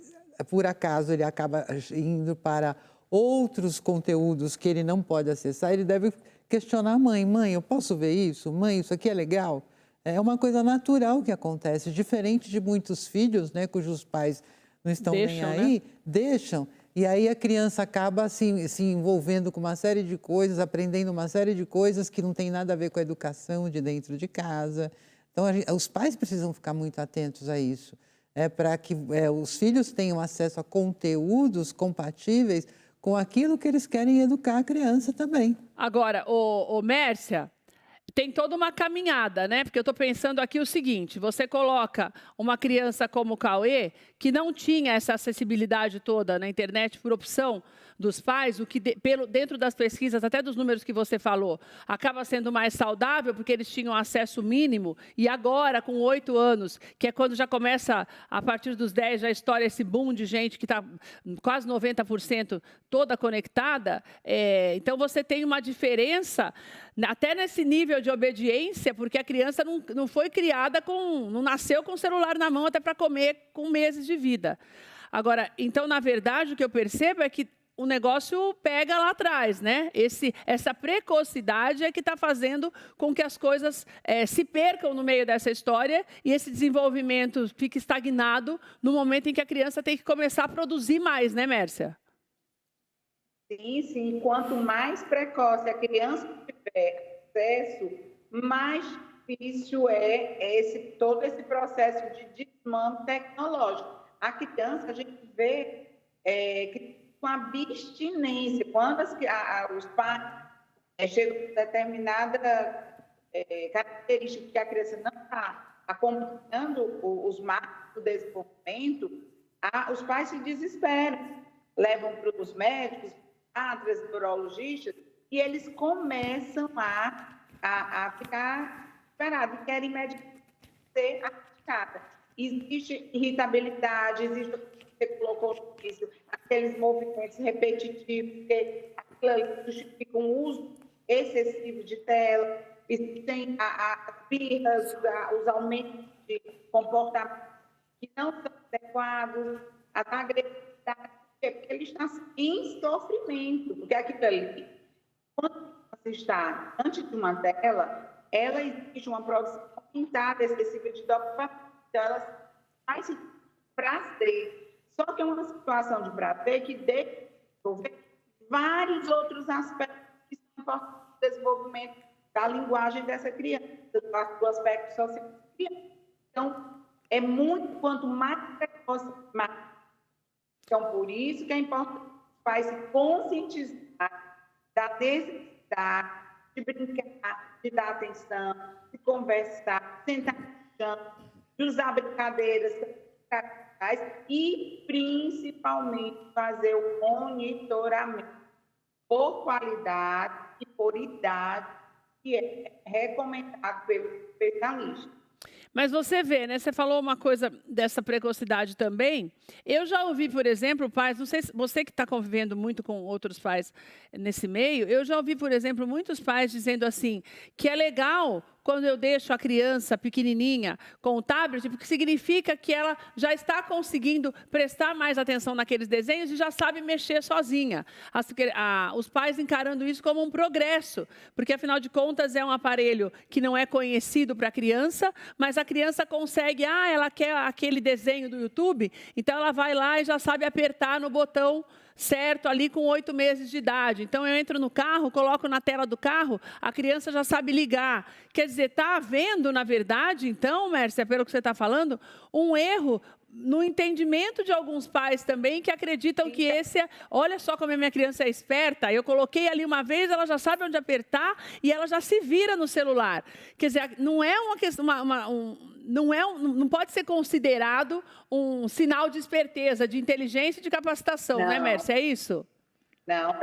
por acaso, ele acaba indo para outros conteúdos que ele não pode acessar, ele deve questionar a mãe. Mãe, eu posso ver isso? Mãe, isso aqui é legal? É uma coisa natural que acontece, diferente de muitos filhos, né, cujos pais não estão nem aí, né? Deixam. E aí a criança acaba se envolvendo com uma série de coisas, aprendendo uma série de coisas que não tem nada a ver com a educação de dentro de casa. Então, os pais precisam ficar muito atentos a isso, para que os filhos tenham acesso a conteúdos compatíveis com aquilo que eles querem educar a criança também. Agora, Mércia, tem toda uma caminhada, né? Porque eu estou pensando aqui o seguinte, você coloca uma criança como o Cauê, que não tinha essa acessibilidade toda na internet por opção dos pais, o que dentro das pesquisas, até dos números que você falou, acaba sendo mais saudável, porque eles tinham acesso mínimo, e agora, com 8 anos, que é quando já começa, a partir dos 10, já estoura esse boom de gente que está quase 90% toda conectada, então você tem uma diferença, até nesse nível de obediência, porque a criança não foi criada não nasceu com o celular na mão até para comer com meses de vida. Agora, então, na verdade, o que eu percebo é que o negócio pega lá atrás, né? Essa precocidade é que está fazendo com que as coisas se percam no meio dessa história e esse desenvolvimento fique estagnado no momento em que a criança tem que começar a produzir mais, né, Mércia? Sim, sim. Quanto mais precoce a criança tiver acesso, mais difícil todo esse processo de desmame tecnológico. A criança, a gente vê que com abstinência, quando os pais chegam a determinada característica que a criança não está acompanhando os marcos do desenvolvimento, os pais se desesperam, levam para os médicos, psiquiatras, neurologistas, e eles começam a ficar desesperados e querem medicamente ser aplicados. Existe irritabilidade, existe, você colocou no início, aqueles movimentos repetitivos, que justificam o uso excessivo de tela, existem as birras, os aumentos de comportamento que não são adequados, a agressividade, porque ele está em sofrimento, porque aquilo ali, quando você está diante de uma tela, ela existe uma produção aumentada, excessiva de dopamina, então ela faz prazer. Só que é uma situação de prazer que deve desenvolver vários outros aspectos que são importantes no desenvolvimento da linguagem dessa criança, do aspecto social da criança. Então, é muito, quanto mais precoce, mais. Então, por isso que é importante os pais se conscientizar da necessidade de brincar, de dar atenção, de conversar, sentar no chão, de usar brincadeiras e, principalmente, fazer o monitoramento por qualidade e por idade, que é recomendado pelo especialista. Mas você vê, né? Você falou uma coisa dessa precocidade também. Eu já ouvi, por exemplo, pais, não sei se você que está convivendo muito com outros pais nesse meio, eu já ouvi, por exemplo, muitos pais dizendo assim, que é legal quando eu deixo a criança pequenininha com o tablet, porque significa que ela já está conseguindo prestar mais atenção naqueles desenhos e já sabe mexer sozinha. Os pais encarando isso como um progresso, porque, afinal de contas, é um aparelho que não é conhecido para a criança, mas a criança consegue, ela quer aquele desenho do YouTube, então ela vai lá e já sabe apertar no botão certo ali com 8 meses de idade. Então, eu entro no carro, coloco na tela do carro, a criança já sabe ligar. Quer dizer, está havendo, na verdade, então, Mércia, pelo que você está falando, um erro no entendimento de alguns pais também, que acreditam que esse é... Olha só como a minha criança é esperta, eu coloquei ali uma vez, ela já sabe onde apertar e ela já se vira no celular. Quer dizer, não é uma questão... não pode ser considerado um sinal de esperteza, de inteligência e de capacitação, não, né, Mércia? É isso? Não,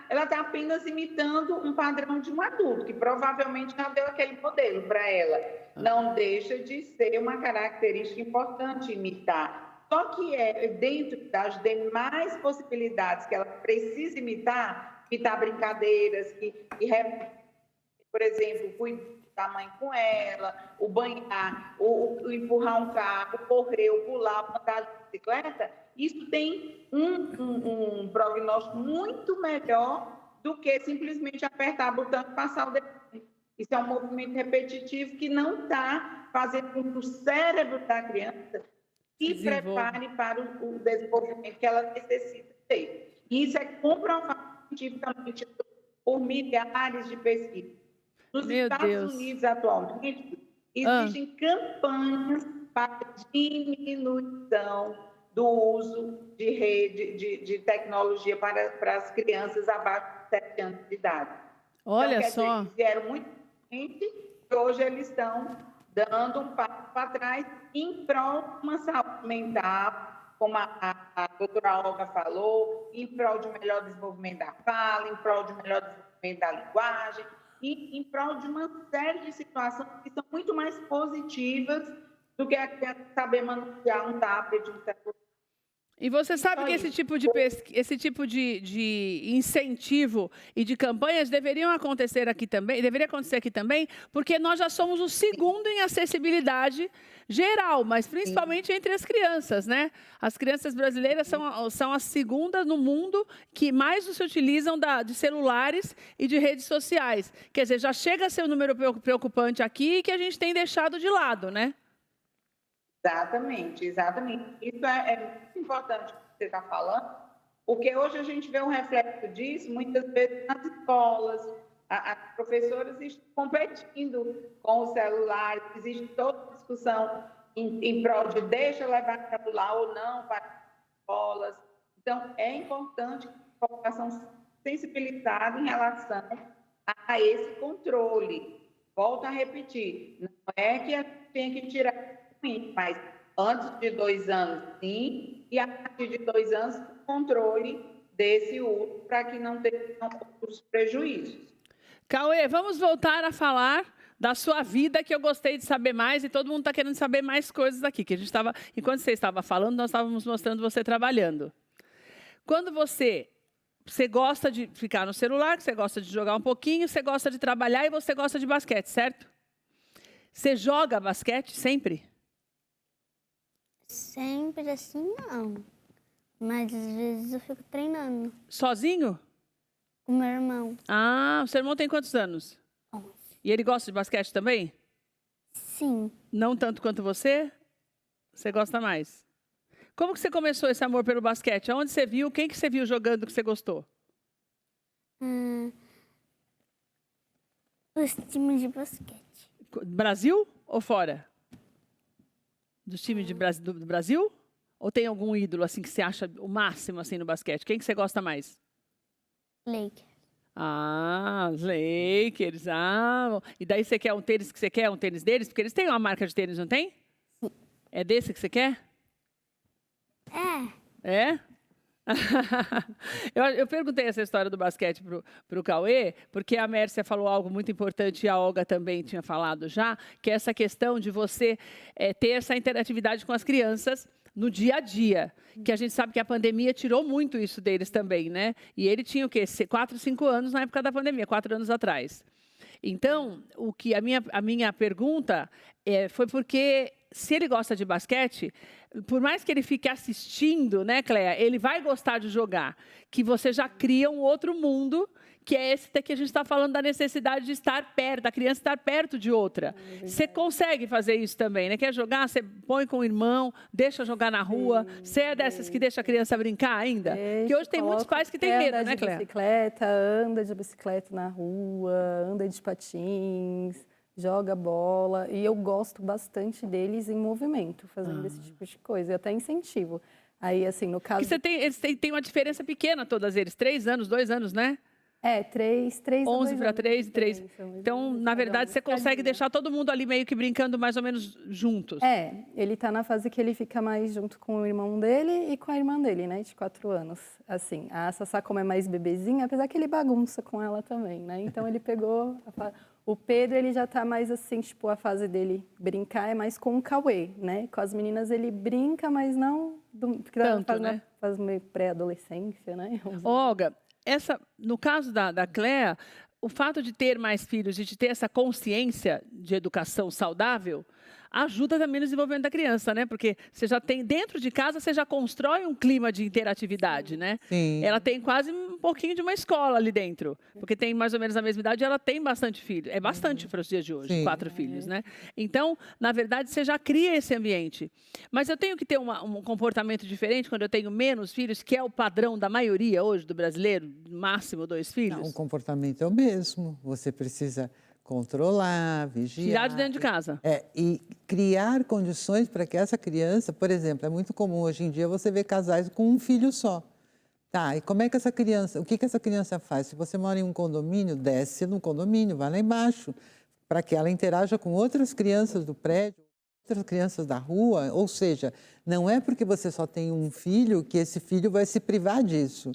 ela tá apenas imitando um padrão de um adulto, que provavelmente já deu aquele modelo para ela. Não deixa de ser uma característica importante imitar. Só que é dentro das demais possibilidades que ela precisa imitar brincadeiras, por exemplo, cuidar da mãe com ela, o banhar, o empurrar um carro, correr, o pular, andar de bicicleta, isso tem um prognóstico muito melhor do que simplesmente apertar o botão e passar o dedo. Isso é um movimento repetitivo que não está fazendo com que o cérebro da criança se prepare para o desenvolvimento que ela necessita ter. Isso é comprovado cientificamente por milhares de pesquisas. Nos Estados Unidos, atualmente, existem campanhas para diminuição do uso de rede, de tecnologia para as crianças abaixo de 7 anos de idade. Olha então, só. Eles vieram muito gente e hoje eles estão dando um passo para trás em prol de uma saúde mental, como a doutora Olga falou, em prol de um melhor desenvolvimento da fala, em prol de um melhor desenvolvimento da linguagem, e em prol de uma série de situações que são muito mais positivas do que a criança saber manusear um tablet, um celular. E você sabe que esse tipo de incentivo e de campanhas deveria acontecer aqui também, porque nós já somos o segundo em acessibilidade geral, mas principalmente entre as crianças, né? As crianças brasileiras são as segundas no mundo que mais se utilizam de celulares e de redes sociais. Quer dizer, já chega a ser um número preocupante aqui que a gente tem deixado de lado, né? Exatamente. Isso é muito importante o que você está falando, porque hoje a gente vê um reflexo disso, muitas vezes nas escolas, as professoras estão competindo com os celulares, existe toda a discussão em prol de deixa levar celular ou não para as escolas. Então, é importante que a população seja sensibilizada em relação a esse controle. Volto a repetir, não é que a gente tem que tirar, mas antes de 2 anos, sim, e a partir de 2 anos, o controle desse uso para que não tenha outros prejuízos. Cauê, vamos voltar a falar da sua vida, que eu gostei de saber mais, e todo mundo está querendo saber mais coisas aqui, que a gente estava, enquanto você estava falando, nós estávamos mostrando você trabalhando. Quando você gosta de ficar no celular, você gosta de jogar um pouquinho, você gosta de trabalhar e você gosta de basquete, certo? Você joga basquete sempre? Sempre assim, não. Mas às vezes eu fico treinando. Sozinho? Com meu irmão. Ah, o seu irmão tem quantos anos? 11. E ele gosta de basquete também? Sim. Não tanto quanto você? Você gosta mais? Como que você começou esse amor pelo basquete? Aonde você viu? Quem que você viu jogando que você gostou? Os times de basquete. Brasil ou fora? Dos times do Brasil? Ou tem algum ídolo assim que você acha o máximo assim no basquete? Quem que você gosta mais? Lakers. Ah, os Lakers. Ah, e daí você quer um tênis que você quer? Um tênis deles? Porque eles têm uma marca de tênis, não tem? Sim. É desse que você quer? É? Eu perguntei essa história do basquete pro Cauê, porque a Mércia falou algo muito importante e a Olga também tinha falado já, que é essa questão de você ter essa interatividade com as crianças no dia a dia, que a gente sabe que a pandemia tirou muito isso deles também, né? E ele tinha o quê? 4, 5 anos na época da pandemia, 4 anos atrás. Então, a minha pergunta foi porque, se ele gosta de basquete, por mais que ele fique assistindo, né, Cléia, ele vai gostar de jogar, que você já cria um outro mundo, que é esse que a gente está falando da necessidade de estar perto, da criança estar perto de outra. Você consegue fazer isso também, né? Quer jogar, você põe com o irmão, deixa jogar na rua. Você é dessas que deixa a criança brincar ainda? Porque hoje tem muitos pais que têm medo, né, Cléia? Anda de bicicleta na rua, anda de patins, joga bola. E eu gosto bastante deles em movimento, fazendo esse tipo de coisa. Eu até incentivo. Aí, assim, no caso... Porque eles têm uma diferença pequena, todos eles. 3 anos, 2 anos, né? 3 11 para 3 e 3. Então, na verdade, você consegue deixar todo mundo ali meio que brincando mais ou menos juntos. Ele está na fase que ele fica mais junto com o irmão dele e com a irmã dele, né, de 4 anos. Assim, a Sassá, como é mais bebezinha, apesar que ele bagunça com ela também, né? Então, ele pegou... O Pedro, ele já está mais assim, tipo, a fase dele brincar é mais com o Cauê, né? Com as meninas ele brinca, mas não... Tanto, né? Faz meio pré-adolescência, né? Olga, no caso da Cléia, o fato de ter mais filhos e de ter essa consciência de educação saudável ajuda também no desenvolvimento da criança, né? Porque você já tem, dentro de casa, você já constrói um clima de interatividade, né? Sim. Ela tem quase um pouquinho de uma escola ali dentro, porque tem mais ou menos a mesma idade e ela tem bastante filho. É bastante para os dias de hoje, 4 filhos, né? Então, na verdade, você já cria esse ambiente. Mas eu tenho que ter um comportamento diferente quando eu tenho menos filhos, que é o padrão da maioria hoje do brasileiro, máximo 2 filhos? Não, o comportamento é o mesmo. Você precisa controlar, vigiar. Tirar de dentro de casa. E criar condições para que essa criança, por exemplo, é muito comum hoje em dia você ver casais com um filho só. Tá, e como é que essa criança, o que essa criança faz? Se você mora em um condomínio, desce no condomínio, vai lá embaixo, para que ela interaja com outras crianças do prédio, outras crianças da rua, ou seja, não é porque você só tem um filho que esse filho vai se privar disso.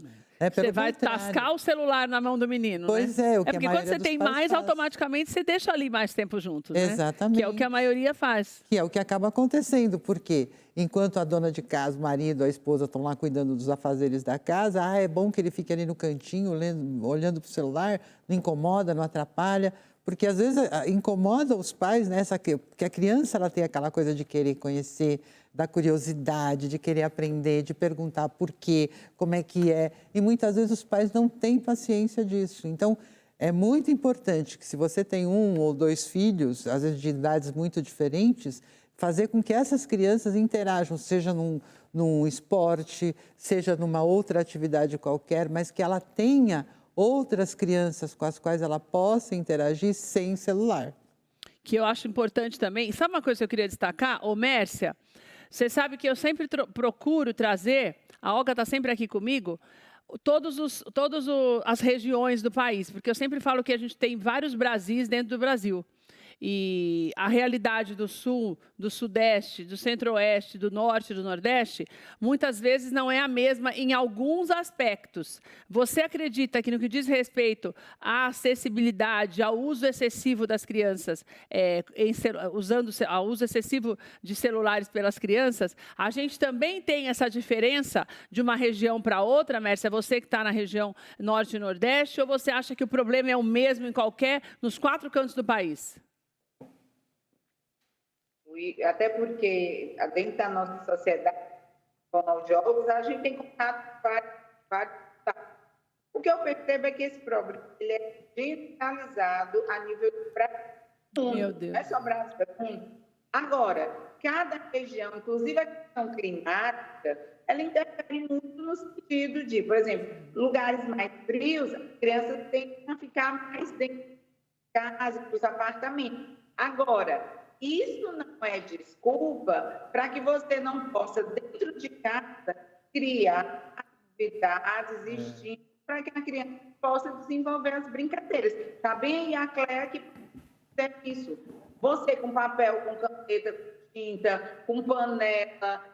Você vai tascar o celular na mão do menino, pois né? O que porque quando você tem mais, faz. Automaticamente você deixa ali mais tempo juntos, né? Exatamente. Que é o que a maioria faz. Que é o que acaba acontecendo, porque enquanto a dona de casa, o marido, a esposa estão lá cuidando dos afazeres da casa, é bom que ele fique ali no cantinho, olhando para o celular, não incomoda, não atrapalha, porque às vezes incomoda os pais, né? Que a criança ela tem aquela coisa de querer conhecer, da curiosidade, de querer aprender, de perguntar por quê, como é que é. E muitas vezes os pais não têm paciência disso. Então, é muito importante que se você tem 1 ou 2 filhos, às vezes de idades muito diferentes, fazer com que essas crianças interajam, seja num esporte, seja numa outra atividade qualquer, mas que ela tenha outras crianças com as quais ela possa interagir sem celular. Que eu acho importante também. Sabe uma coisa que eu queria destacar? Ô, Mércia, você sabe que eu sempre procuro trazer, a Olga está sempre aqui comigo, todas as regiões do país, porque eu sempre falo que a gente tem vários Brasis dentro do Brasil. E a realidade do Sul, do Sudeste, do Centro-Oeste, do Norte e do Nordeste, muitas vezes não é a mesma em alguns aspectos. Você acredita que no que diz respeito à acessibilidade, ao uso excessivo das crianças, ao uso excessivo de celulares pelas crianças, a gente também tem essa diferença de uma região para outra, Mércia? Você que está na região Norte e Nordeste, ou você acha que o problema é o mesmo nos 4 cantos do país? Até porque, dentro da nossa sociedade, com os jogos, a gente tem contato com vários. O que eu percebo é que esse problema ele é generalizado a nível de Brasil. Meu Deus. Não é só Brasil. Agora, cada região, inclusive a questão climática, ela interfere muito no sentido de, por exemplo, lugares mais frios, as crianças tendem a ficar mais dentro de casa, dos apartamentos. Agora, isso não é desculpa para que você não possa, dentro de casa, criar atividades, estímulos, para que a criança possa desenvolver as brincadeiras. Está bem aí a Cléa que é isso. Você com papel, com caneta, com tinta, com panela,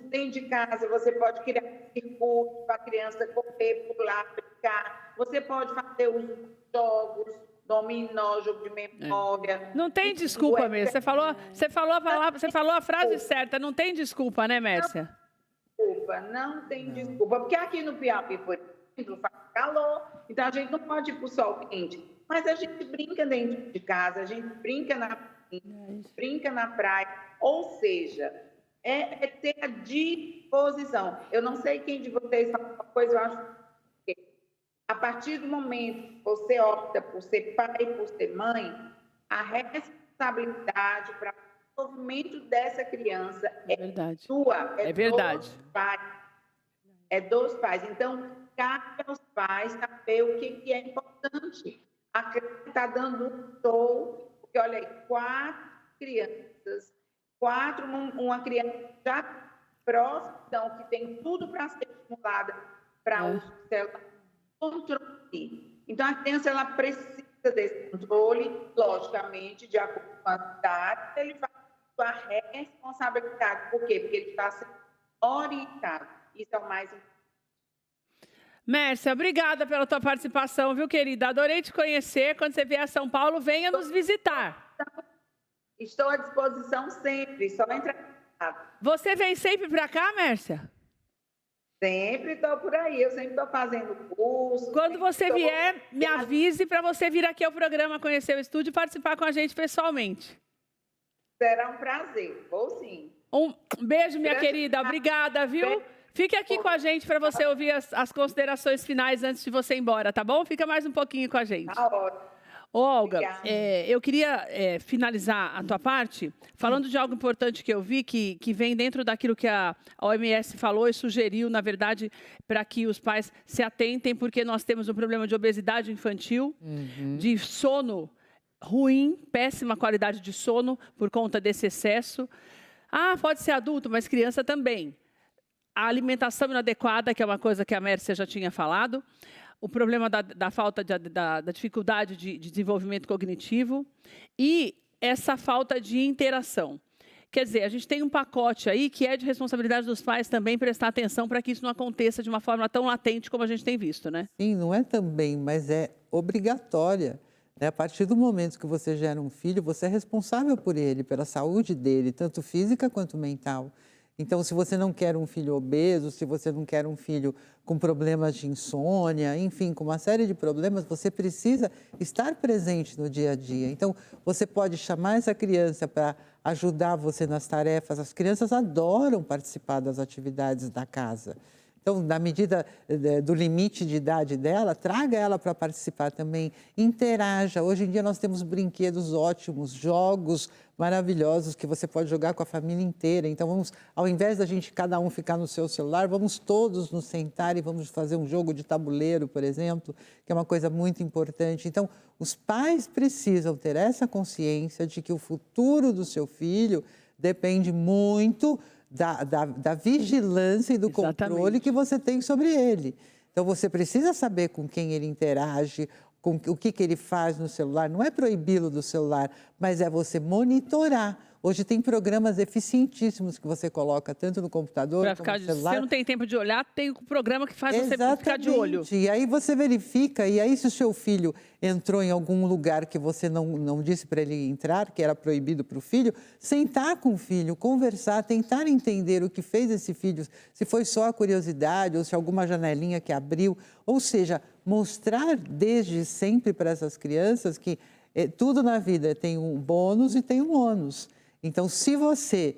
dentro de casa, você pode criar um circuito para a criança correr, pular, brincar. Você pode fazer os jogos, dominó, jogo de memória. Não tem desculpa mesmo. Você falou a frase certa. Não tem desculpa, né, Mércia? Não tem desculpa. Porque aqui no Piauí, por exemplo, faz calor, então a gente não pode ir para o sol quente. Mas a gente brinca dentro de casa, a gente brinca na piscina, brinca na praia. Ou seja, é ter a disposição. Eu não sei quem de vocês fala uma coisa, eu acho que a partir do momento que você opta por ser pai e por ser mãe, a responsabilidade para o desenvolvimento dessa criança é sua, é dos pais. É dos pais. Então, cabe aos pais saber o que é importante. A criança está dando um show, porque olha aí, 4 crianças, uma criança já próxima, então, que tem tudo para ser estimulada para o celular, controle. Então, a criança ela precisa desse controle, logicamente, de acordo com a idade, ele vai ter a responsabilidade. Por quê? Porque ele está sendo orientado. Isso é o mais importante. Mércia, obrigada pela tua participação, viu, querida? Adorei te conhecer. Quando você vier a São Paulo, venha nos visitar. Estou à disposição sempre, só entrar. Você vem sempre para cá, Mércia? Sempre estou por aí, eu sempre estou fazendo curso. Quando você vier, me avise para você vir aqui ao programa conhecer o estúdio e participar com a gente pessoalmente. Será um prazer, vou sim. Um beijo, minha querida. Obrigada, viu? Fique aqui com a gente para você ouvir as considerações finais antes de você ir embora, tá bom? Fica mais um pouquinho com a gente. Tá ótimo. Ô, Olga, eu queria finalizar a tua parte falando de algo importante que eu vi, que vem dentro daquilo que a OMS falou e sugeriu, na verdade, para que os pais se atentem, porque nós temos um problema de obesidade infantil, de sono ruim, péssima qualidade de sono por conta desse excesso. Ah, pode ser adulto, mas criança também. A alimentação inadequada, que é uma coisa que a Mércia já tinha falado. O problema da falta da dificuldade de desenvolvimento cognitivo e essa falta de interação. Quer dizer, a gente tem um pacote aí que é de responsabilidade dos pais também prestar atenção para que isso não aconteça de uma forma tão latente como a gente tem visto, né? Sim, não é também, mas é obrigatória. A partir do momento que você gera um filho, você é responsável por ele, pela saúde dele, tanto física quanto mental. Então, se você não quer um filho obeso, se você não quer um filho com problemas de insônia, enfim, com uma série de problemas, você precisa estar presente no dia a dia. Então, você pode chamar essa criança para ajudar você nas tarefas. As crianças adoram participar das atividades da casa. Então, na medida do limite de idade dela, traga ela para participar também, interaja. Hoje em dia nós temos brinquedos ótimos, jogos maravilhosos que você pode jogar com a família inteira. Então, vamos, ao invés da gente cada um ficar no seu celular, vamos todos nos sentar e vamos fazer um jogo de tabuleiro, por exemplo, que é uma coisa muito importante. Então, os pais precisam ter essa consciência de que o futuro do seu filho depende muito da vigilância e do controle que você tem sobre ele. Então, você precisa saber com quem ele interage, o que ele faz no celular. Não é proibi-lo do celular, mas é você monitorar. Hoje tem programas eficientíssimos que você coloca tanto no computador como no celular. Se você não tem tempo de olhar, tem um programa que faz você ficar de olho. E aí você verifica, e aí se o seu filho entrou em algum lugar que você não disse para ele entrar, que era proibido para o filho, sentar com o filho, conversar, tentar entender o que fez esse filho, se foi só a curiosidade ou se alguma janelinha que abriu. Ou seja, mostrar desde sempre para essas crianças que tudo na vida tem um bônus e tem um ônus. Então, se você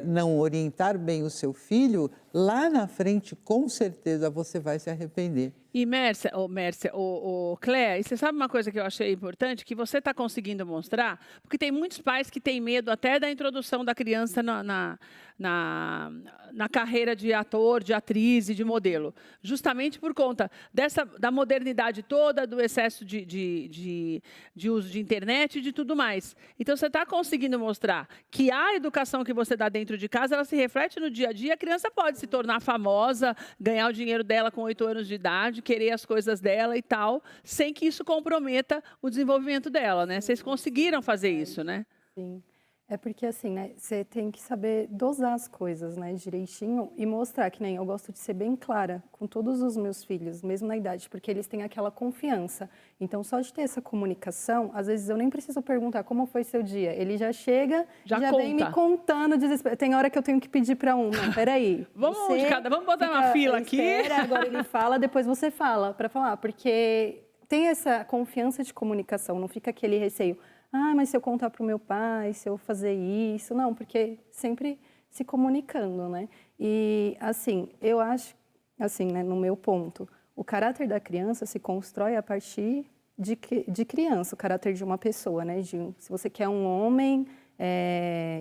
não orientar bem o seu filho, lá na frente, com certeza, você vai se arrepender. E Mércia, Cléa, e você sabe uma coisa que eu achei importante? Que você está conseguindo mostrar, porque tem muitos pais que têm medo até da introdução da criança na carreira de ator, de atriz e de modelo. Justamente por conta da modernidade toda, do excesso de uso de internet e de tudo mais. Então, você está conseguindo mostrar que a educação que você dá dentro de casa, ela se reflete no dia a dia. A criança pode se tornar famosa, ganhar o dinheiro dela com 8 anos de idade, querer as coisas dela e tal, sem que isso comprometa o desenvolvimento dela, né? Vocês conseguiram fazer isso, né? Sim. É porque, assim, né, você tem que saber dosar as coisas, né, direitinho e mostrar, que nem eu gosto de ser bem clara com todos os meus filhos, mesmo na idade, porque eles têm aquela confiança. Então, só de ter essa comunicação, às vezes eu nem preciso perguntar como foi seu dia. Ele já chega, já vem me contando desespero. Tem hora que eu tenho que pedir para um, não, peraí. Vamos botar uma fila aqui. Agora ele fala, depois você fala, para falar, porque tem essa confiança de comunicação, não fica aquele receio. Ah, mas se eu contar para o meu pai, se eu fazer isso... Não, porque sempre se comunicando, né? E, assim, eu acho, assim, né, no meu ponto, o caráter da criança se constrói a partir de criança, o caráter de uma pessoa, né? Se você quer um homem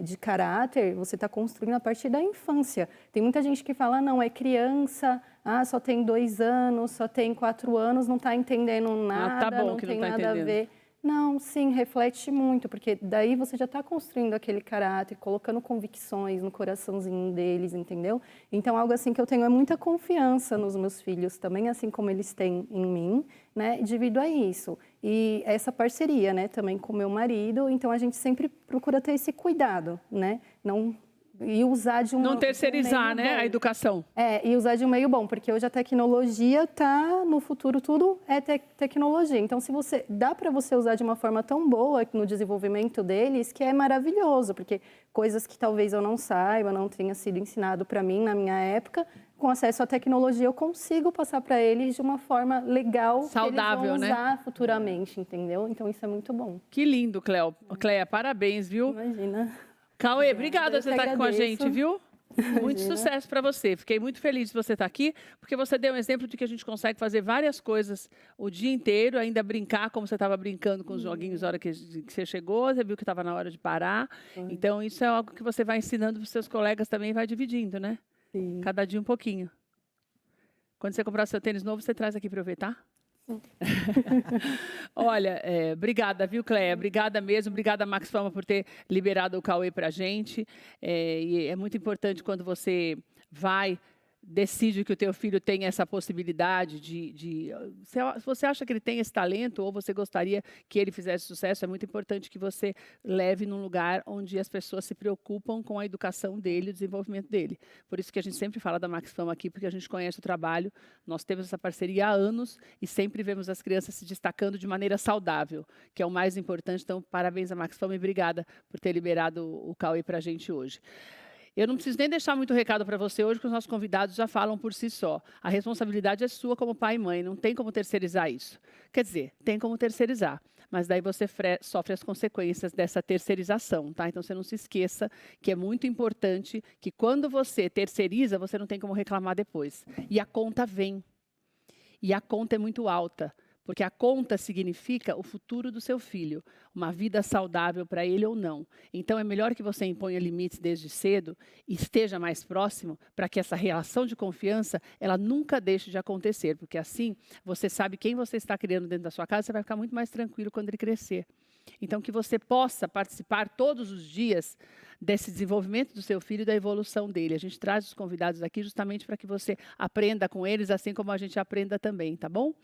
de caráter, você está construindo a partir da infância. Tem muita gente que fala, não, é criança, só tem 2 anos, só tem 4 anos, não está entendendo nada, tá bom, não que tem não tá nada entendendo. a ver... Não, sim, reflete muito, porque daí você já está construindo aquele caráter, colocando convicções no coraçãozinho deles, entendeu? Então, algo assim que eu tenho é muita confiança nos meus filhos também, assim como eles têm em mim, né? Devido a isso. E essa parceria, né, também com o meu marido, então a gente sempre procura ter esse cuidado, né? E usar de não terceirizar, né, a educação. E usar de um meio bom, porque hoje a tecnologia está no futuro, tudo é tecnologia. Então, dá para você usar de uma forma tão boa no desenvolvimento deles, que é maravilhoso, porque coisas que talvez eu não saiba, não tenha sido ensinado para mim na minha época, com acesso à tecnologia eu consigo passar para eles de uma forma legal, saudável, que eles vão usar futuramente, entendeu? Então, isso é muito bom. Que lindo, Cléa, parabéns, viu? Imagina. Cauê, obrigada por você estar aqui com a gente, viu? Muito sucesso para você. Fiquei muito feliz de você estar aqui, porque você deu um exemplo de que a gente consegue fazer várias coisas o dia inteiro, ainda brincar como você estava brincando com os joguinhos na hora que você chegou, você viu que estava na hora de parar. Então, isso é algo que você vai ensinando para os seus colegas também e vai dividindo, né? Sim. Cada dia um pouquinho. Quando você comprar seu tênis novo, você traz aqui para eu ver, tá? Olha, obrigada, viu, Cléa? Obrigada mesmo, obrigada, Max Fama, por ter liberado o Cauê para a gente. E é muito importante quando você decide que o teu filho tem essa possibilidade se você acha que ele tem esse talento ou você gostaria que ele fizesse sucesso, é muito importante que você leve num lugar onde as pessoas se preocupam com a educação dele, o desenvolvimento dele. Por isso que a gente sempre fala da Max Fama aqui, porque a gente conhece o trabalho, nós temos essa parceria há anos e sempre vemos as crianças se destacando de maneira saudável, que é o mais importante. Então, parabéns a Max Fama e obrigada por ter liberado o Cauê para a gente hoje. Eu não preciso nem deixar muito recado para você hoje, porque os nossos convidados já falam por si só. A responsabilidade é sua como pai e mãe, não tem como terceirizar isso. Quer dizer, tem como terceirizar, mas daí você sofre as consequências dessa terceirização, tá? Então, você não se esqueça que é muito importante que quando você terceiriza, você não tem como reclamar depois. E a conta vem. E a conta é muito alta. Porque a conta significa o futuro do seu filho, uma vida saudável para ele ou não. Então, é melhor que você imponha limites desde cedo e esteja mais próximo para que essa relação de confiança, ela nunca deixe de acontecer. Porque assim, você sabe quem você está criando dentro da sua casa, você vai ficar muito mais tranquilo quando ele crescer. Então, que você possa participar todos os dias desse desenvolvimento do seu filho e da evolução dele. A gente traz os convidados aqui justamente para que você aprenda com eles, assim como a gente aprenda também, tá bom?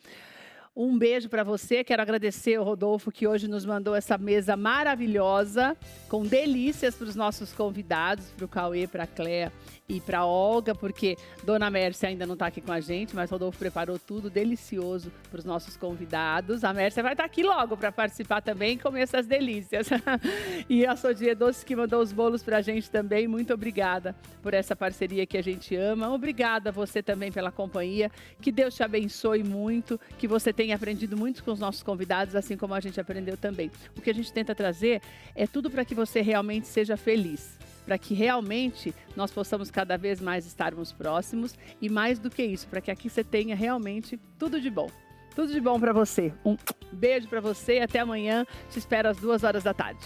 Um beijo para você. Quero agradecer ao Rodolfo, que hoje nos mandou essa mesa maravilhosa, com delícias para os nossos convidados, para o Cauê, para a Cléa e para a Olga, porque Dona Mércia ainda não está aqui com a gente, mas o Rodolfo preparou tudo delicioso para os nossos convidados. A Mércia vai estar aqui logo para participar também e comer essas delícias. E a Sodier Doces, que mandou os bolos para a gente também. Muito obrigada por essa parceria que a gente ama. Obrigada a você também pela companhia. Que Deus te abençoe muito, que você tenha aprendido muito com os nossos convidados, assim como a gente aprendeu também. O que a gente tenta trazer é tudo para que você realmente seja feliz. para que realmente nós possamos cada vez mais estarmos próximos e mais do que isso, para que aqui você tenha realmente tudo de bom. Tudo de bom para você. Um beijo para você e até amanhã. Te espero às 2 horas da tarde.